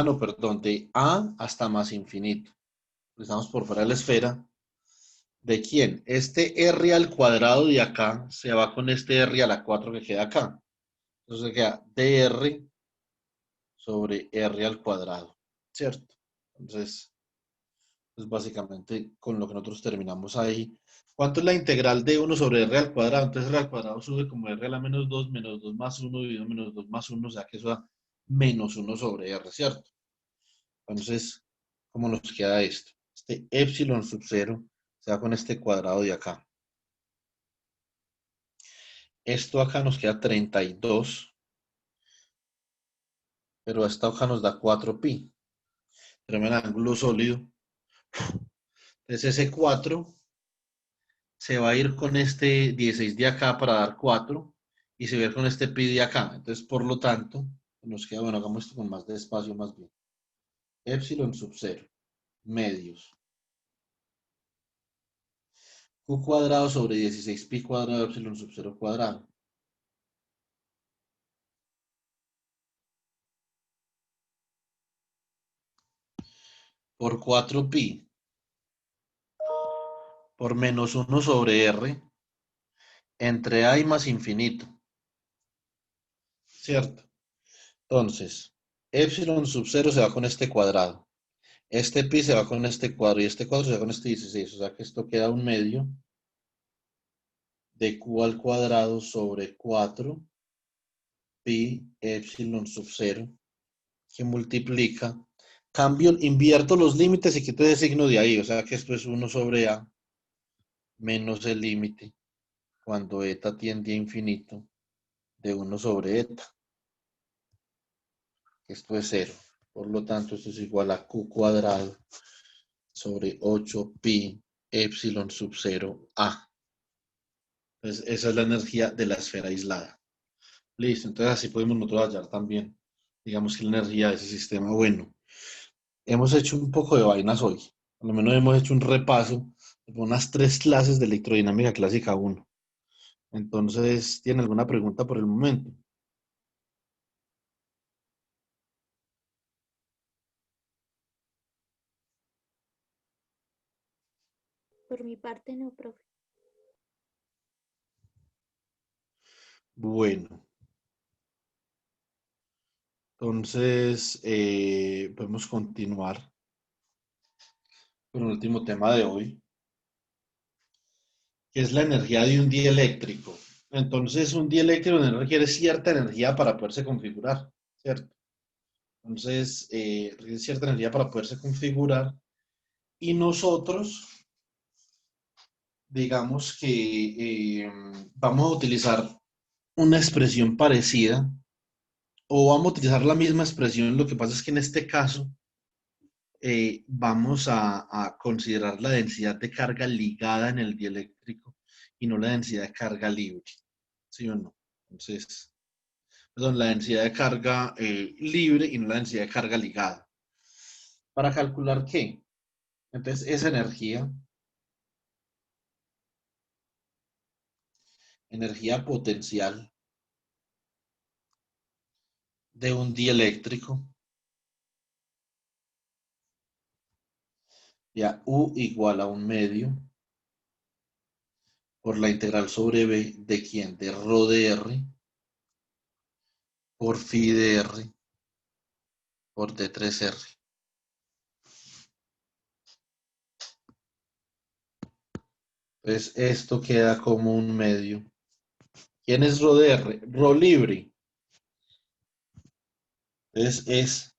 no, perdón, de a hasta más infinito. Estamos por fuera de la esfera. ¿De quién? Este r al cuadrado de acá se va con este r a la 4 que queda acá. Entonces queda dr sobre r al cuadrado, ¿cierto? Entonces, es básicamente con lo que nosotros terminamos ahí. ¿Cuánto es la integral de 1 sobre r al cuadrado? Entonces r al cuadrado sube como r a la menos 2 más 1 dividido menos 2 más 1, o sea que eso da menos 1 sobre r, ¿cierto? Entonces, ¿cómo nos queda esto? Este epsilon sub 0 se va con este cuadrado de acá. Esto acá nos queda 32, pero esta hoja nos da 4 pi. Pero en ángulo sólido. Entonces ese 4 se va a ir con este 16 de acá para dar 4 y se va a ir con este pi de acá. Entonces, por lo tanto, nos queda, bueno, hagamos esto con más despacio más bien. Epsilon sub 0, medios. Q cuadrado sobre 16 pi cuadrado epsilon sub 0 cuadrado. Por 4 pi. Por menos 1 sobre r. Entre a y más infinito. ¿Cierto? Entonces, epsilon sub 0 se va con este cuadrado. Este pi se va con este cuadro y este cuadro se va con este 16. O sea que esto queda un medio de q al cuadrado sobre 4 pi epsilon sub 0 que multiplica. Cambio, invierto los límites y quito ese signo de ahí. O sea que esto es 1 sobre a menos el límite cuando eta tiende a infinito de 1 sobre eta. Esto es 0. Por lo tanto, esto es igual a q cuadrado sobre 8 pi epsilon sub 0 a. Entonces, esa es la energía de la esfera aislada. Listo, entonces así podemos nosotros hallar también, digamos que la energía de ese sistema. Bueno, hemos hecho un poco de vainas hoy. Por lo menos hemos hecho un repaso de unas 3 clases de electrodinámica clásica 1. Entonces, ¿tiene alguna pregunta por el momento?
Por mi parte no, profe.
Bueno, entonces podemos continuar con el último tema de hoy, que es la energía de un dieléctrico. Entonces, un dieléctrico requiere cierta energía para poderse configurar, ¿cierto? Entonces, requiere cierta energía para poderse configurar. Y nosotros, digamos que vamos a utilizar una expresión parecida o vamos a utilizar la misma expresión. Lo que pasa es que en este caso vamos a considerar la densidad de carga ligada en el dieléctrico y no la densidad de carga libre, ¿sí o no? Entonces, perdón, la densidad de carga libre y no la densidad de carga ligada. ¿Para calcular qué? Entonces, esa energía potencial de un dieléctrico, ya U igual a un medio por la integral sobre B de quién, de rho de R por phi de R por D3R. Entonces, esto queda como un medio. ¿Quién es rho de R? Rho libre. Entonces, es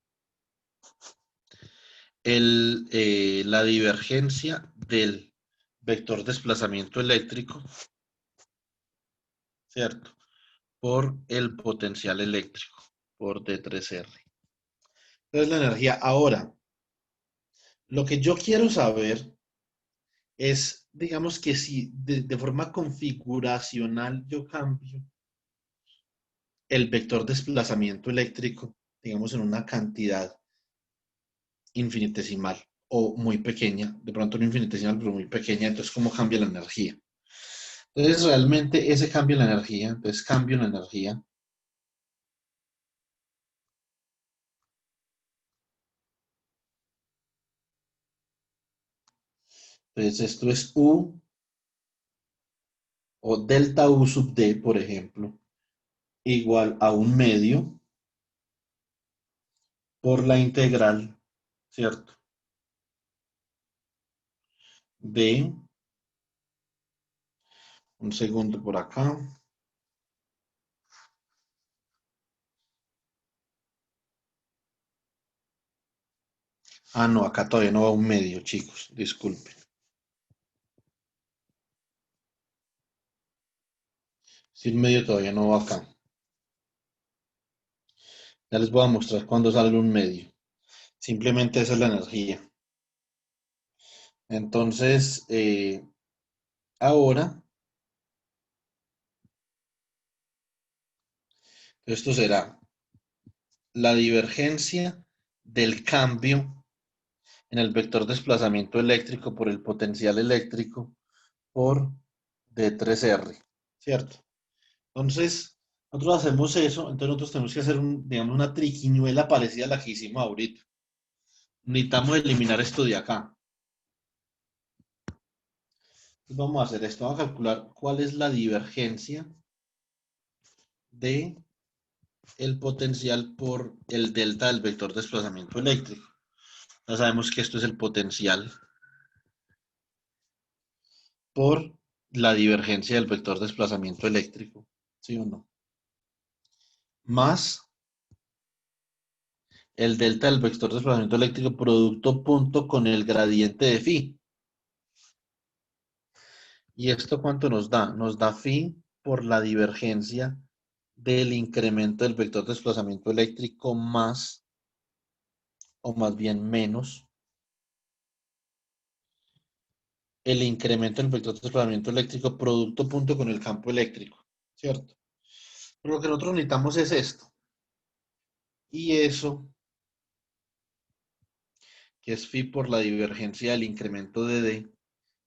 la divergencia del vector desplazamiento eléctrico, ¿cierto? Por el potencial eléctrico, por D3R. Entonces, la energía. Ahora, lo que yo quiero saber es, digamos que si de forma configuracional yo cambio el vector desplazamiento eléctrico, digamos, en una cantidad infinitesimal o muy pequeña, de pronto no infinitesimal, pero muy pequeña, entonces, ¿cómo cambia la energía? Entonces, realmente ese cambio en la energía, entonces cambio en la energía, entonces esto es U o delta U sub D, por ejemplo, igual a un medio por la integral, ¿cierto? De, un segundo por acá. Ah, no, acá todavía no va un medio, chicos, disculpen. Si el medio todavía no va acá. Ya les voy a mostrar cuándo sale un medio. Simplemente esa es la energía. Entonces, ahora, esto será la divergencia del cambio en el vector desplazamiento eléctrico por el potencial eléctrico por D3R, ¿cierto? Entonces, nosotros hacemos eso, entonces nosotros tenemos que hacer, digamos, una triquiñuela parecida a la que hicimos ahorita. Necesitamos eliminar esto de acá. Entonces vamos a hacer esto, vamos a calcular cuál es la divergencia de el potencial por el delta del vector de desplazamiento eléctrico. Ya sabemos que esto es el potencial por la divergencia del vector de desplazamiento eléctrico, ¿sí o no? Más el delta del vector de desplazamiento eléctrico producto punto con el gradiente de phi. ¿Y esto cuánto nos da? Nos da phi por la divergencia del incremento del vector de desplazamiento eléctrico más, o más bien menos, el incremento del vector de desplazamiento eléctrico producto punto con el campo eléctrico, ¿cierto? Pero lo que nosotros necesitamos es esto. Y eso, que es phi por la divergencia del incremento de D,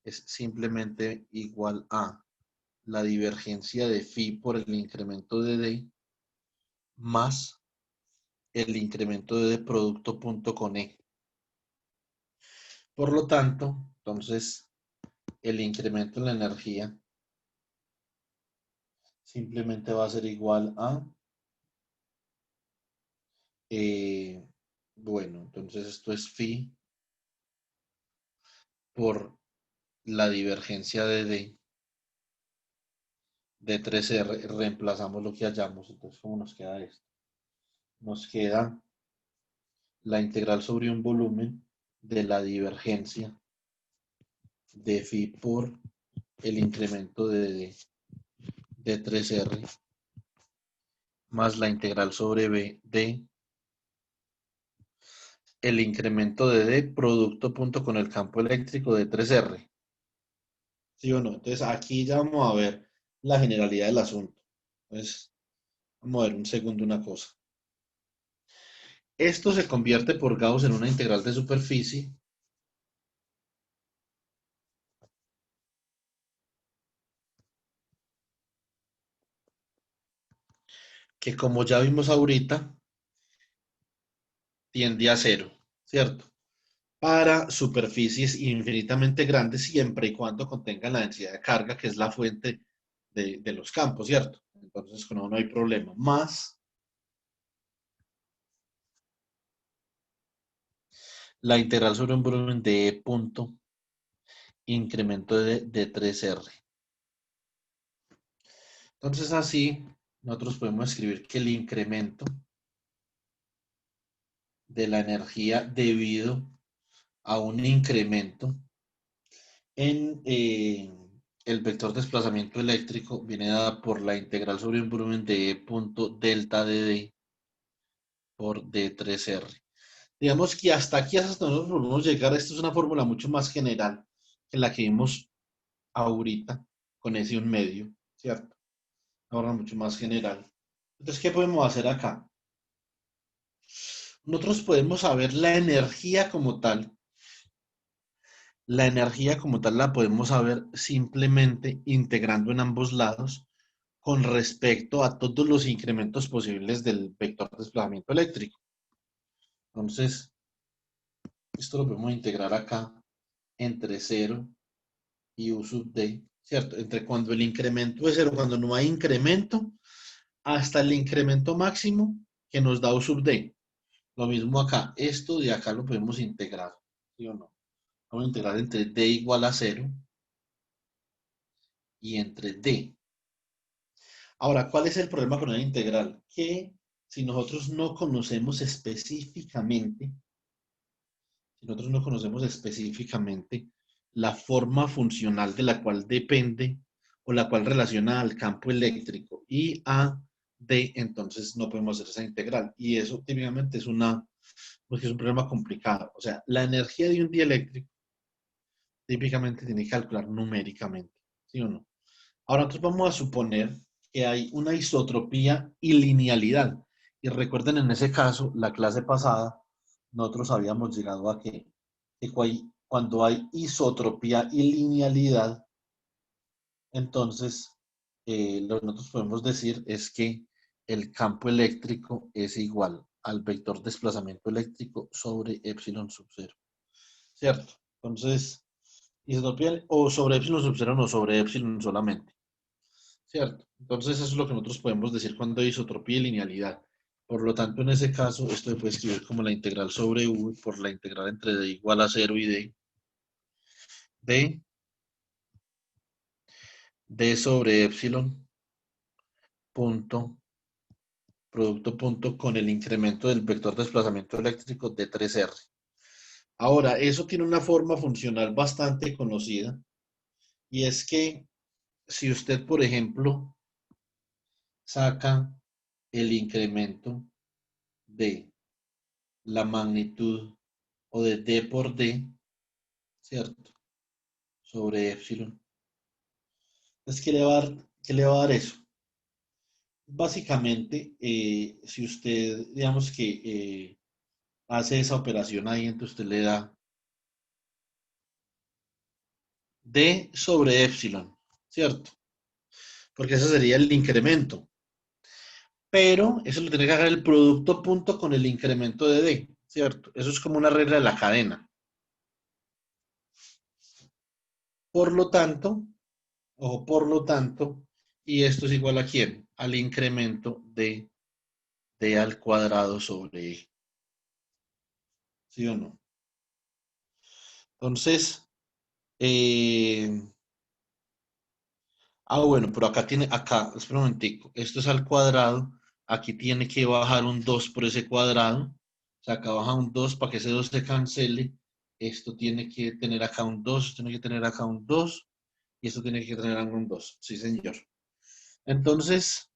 es simplemente igual a la divergencia de phi por el incremento de D más el incremento de D producto punto con E. Por lo tanto, entonces, el incremento en la energía simplemente va a ser igual a, bueno, entonces esto es phi por la divergencia de D de 3R, reemplazamos lo que hallamos. Entonces, ¿cómo nos queda esto? Nos queda la integral sobre un volumen de la divergencia de phi por el incremento de 3R más la integral sobre B de el incremento de D producto punto con el campo eléctrico de 3R. ¿Sí o no? Entonces aquí ya vamos a ver la generalidad del asunto. Entonces, vamos a ver un segundo una cosa. Esto se convierte por Gauss en una integral de superficie que, como ya vimos ahorita, tiende a cero, ¿cierto? Para superficies infinitamente grandes siempre y cuando contengan la densidad de carga, que es la fuente de los campos, ¿cierto? Entonces, con eso no hay problema. Más la integral sobre un volumen de E punto incremento de 3R. Entonces, así, nosotros podemos escribir que el incremento de la energía debido a un incremento en el vector de desplazamiento eléctrico viene dada por la integral sobre un volumen de E punto delta de D por D3R. Digamos que hasta aquí, hasta donde nosotros podemos llegar, esto es una fórmula mucho más general que la que vimos ahorita con ese un medio, ¿cierto? Ahora mucho más general. Entonces, ¿qué podemos hacer acá? Nosotros podemos saber la energía como tal. La energía como tal la podemos saber simplemente integrando en ambos lados con respecto a todos los incrementos posibles del vector de desplazamiento eléctrico. Entonces, esto lo podemos integrar acá entre 0 y U sub D, ¿cierto? Entre cuando el incremento es 0, cuando no hay incremento, hasta el incremento máximo que nos da U sub D. Lo mismo acá, esto de acá lo podemos integrar, ¿sí o no? Vamos a integrar entre D igual a 0 y entre D. Ahora, ¿cuál es el problema con la integral? Que si nosotros no conocemos específicamente, si nosotros no conocemos específicamente la forma funcional de la cual depende o la cual relaciona al campo eléctrico y a D, entonces no podemos hacer esa integral. Y eso típicamente es porque es un problema complicado. O sea, la energía de un dieléctrico típicamente tiene que calcular numéricamente, ¿sí o no? Ahora nosotros vamos a suponer que hay una isotropía y linealidad. Y recuerden, en ese caso, la clase pasada, nosotros habíamos llegado a que cuando hay isotropía y linealidad, entonces lo que nosotros podemos decir es que el campo eléctrico es igual al vector desplazamiento eléctrico sobre epsilon sub 0, ¿cierto? Entonces, isotropía o sobre epsilon sub 0 no sobre epsilon solamente. ¿Cierto? Entonces eso es lo que nosotros podemos decir cuando hay isotropía y linealidad. Por lo tanto, en ese caso, esto se puede escribir como la integral sobre V por la integral entre D igual a 0 y D sobre epsilon punto, producto punto con el incremento del vector de desplazamiento eléctrico de 3R. Ahora, eso tiene una forma funcional bastante conocida y es que si usted, por ejemplo, saca el incremento de la magnitud o de D por D, ¿cierto? Sobre epsilon. Entonces, qué le va a dar eso? Básicamente, si usted, digamos que hace esa operación ahí, entonces usted le da D sobre epsilon, ¿cierto? Porque ese sería el incremento. Pero eso lo tiene que hacer el producto punto con el incremento de D, ¿cierto? Eso es como una regla de la cadena. Por lo tanto, o por lo tanto, y esto es igual a quién? Al incremento de D al cuadrado sobre E. ¿Sí o no? Entonces, eh, Bueno, pero espera un momentico, esto es al cuadrado, aquí tiene que bajar un 2 por ese cuadrado, o sea, acá baja un 2 para que ese 2 se cancele, esto tiene que tener acá un 2, tiene que tener acá un 2, y esto tiene que tener acá un 2, sí señor. Entonces,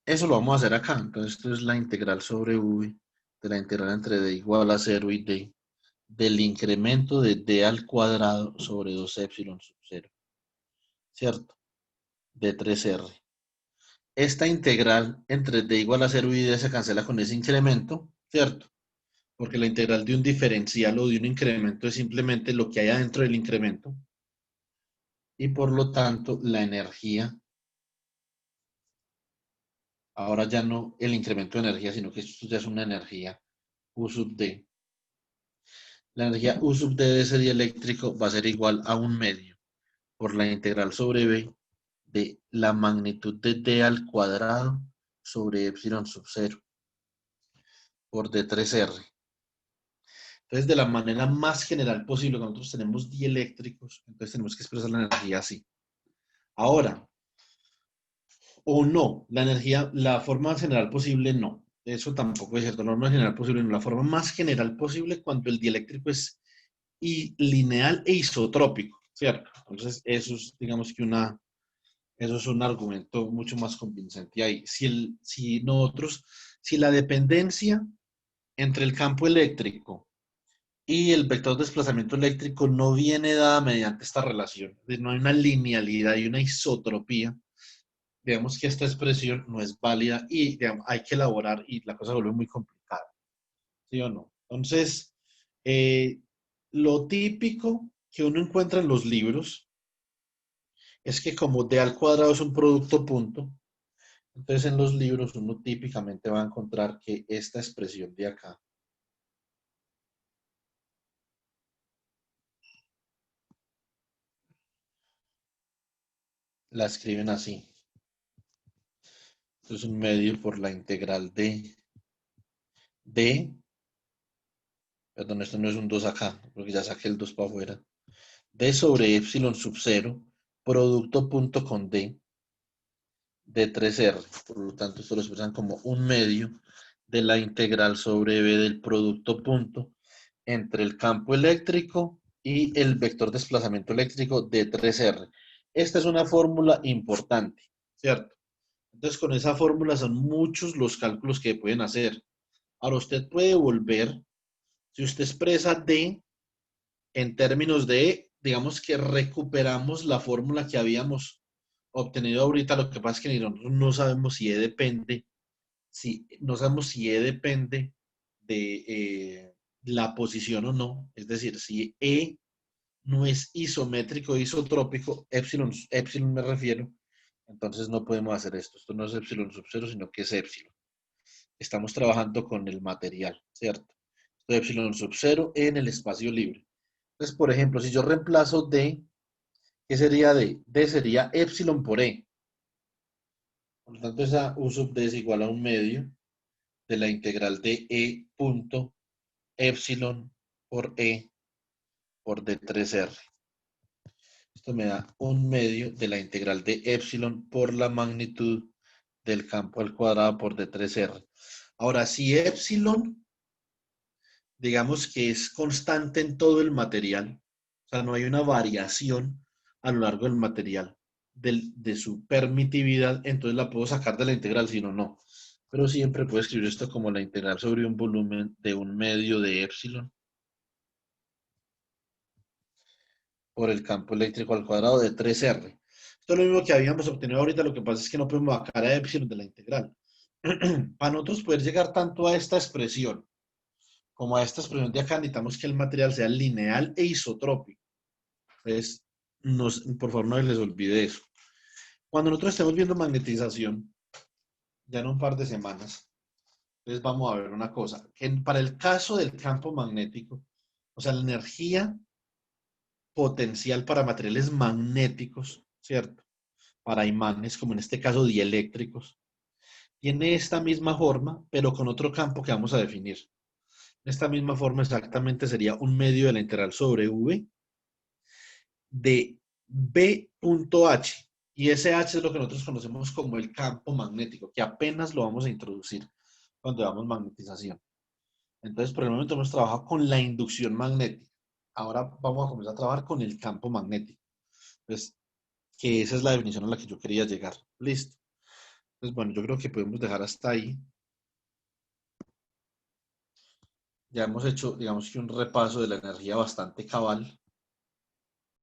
eso lo vamos a hacer acá, entonces esto es la integral sobre v, de la integral entre d igual a 0 y d, del incremento de d al cuadrado sobre 2 épsilon sub 0, ¿cierto? De 3r. Esta integral entre d igual a 0 y d se cancela con ese incremento, ¿cierto? Porque la integral de un diferencial o de un incremento es simplemente lo que hay adentro del incremento. Y por lo tanto, la energía, ahora ya no el incremento de energía, sino que esto ya es una energía U sub d. La energía U sub d de ese dieléctrico va a ser igual a 1/2 por la integral sobre b de la magnitud de d al cuadrado sobre epsilon sub 0 por d3r. Entonces, de la manera más general posible, cuando nosotros tenemos dieléctricos, entonces tenemos que expresar la energía así. Ahora, o no, la energía, la forma más general posible, no. Eso tampoco es cierto. La forma más general posible, no. La forma más general posible cuando el dieléctrico es lineal e isotrópico, ¿cierto? Entonces, eso es, digamos que eso es un argumento mucho más convincente ahí. Si la dependencia entre el campo eléctrico y el vector de desplazamiento eléctrico no viene dada mediante esta relación, no hay una linealidad y una isotropía, digamos que esta expresión no es válida y digamos, hay que elaborar y la cosa se vuelve muy complicada, ¿sí o no? Entonces, eh, lo típico que uno encuentra en los libros es que como d al cuadrado es un producto punto, entonces en los libros uno típicamente va a encontrar que esta expresión de acá la escriben así. Entonces un medio por la integral de D, perdón, esto no es un 2 acá, porque ya saqué el 2 para afuera, D sobre epsilon sub 0, producto punto con D, de 3R. Por lo tanto, esto lo expresan como un medio de la integral sobre B del producto punto entre el campo eléctrico y el vector desplazamiento eléctrico de 3R. Esta es una fórmula importante, ¿cierto? Entonces, con esa fórmula son muchos los cálculos que pueden hacer. Ahora, usted puede volver, si usted expresa D en términos de, digamos que recuperamos la fórmula que habíamos obtenido ahorita, lo que pasa es que nosotros no sabemos si E depende, no sabemos si E depende de la posición o no, es decir, si E no es isométrico, isotrópico, epsilon me refiero, entonces no podemos hacer esto. Esto no es epsilon sub 0, sino que es epsilon. Estamos trabajando con el material, ¿cierto? Esto es epsilon sub 0 en el espacio libre. Entonces, por ejemplo, si yo reemplazo D, ¿qué sería D? D sería epsilon por E. Por lo tanto, esa U sub D es igual a un medio de la integral de E punto epsilon por E por D3R. Esto me da un medio de la integral de epsilon por la magnitud del campo al cuadrado por D3R. Ahora, si epsilon, digamos que es constante en todo el material, o sea, no hay una variación a lo largo del material de su permitividad, entonces la puedo sacar de la integral, si no, no. Pero siempre puedo escribir esto como la integral sobre un volumen de un medio de epsilon por el campo eléctrico al cuadrado de 3R. Esto es lo mismo que habíamos obtenido ahorita, lo que pasa es que no podemos sacar a epsilon de la integral. Para nosotros poder llegar tanto a esta expresión como a esta expresión de acá, necesitamos que el material sea lineal e isotrópico. Entonces, por favor, no les olvide eso. Cuando nosotros estemos viendo magnetización, ya en un par de semanas, entonces vamos a ver una cosa, que para el caso del campo magnético, o sea, la energía potencial para materiales magnéticos, ¿cierto? Para imanes, como en este caso dieléctricos, tiene esta misma forma, pero con otro campo que vamos a definir. Esta misma forma exactamente sería un medio de la integral sobre V de B.H. Y ese H es lo que nosotros conocemos como el campo magnético, que apenas lo vamos a introducir cuando damos magnetización. Entonces, por el momento hemos trabajado con la inducción magnética. Ahora vamos a comenzar a trabajar con el campo magnético. Entonces, que esa es la definición a la que yo quería llegar. Listo. Pues bueno, yo creo que podemos dejar hasta ahí. Ya hemos hecho, digamos que un repaso de la energía bastante cabal.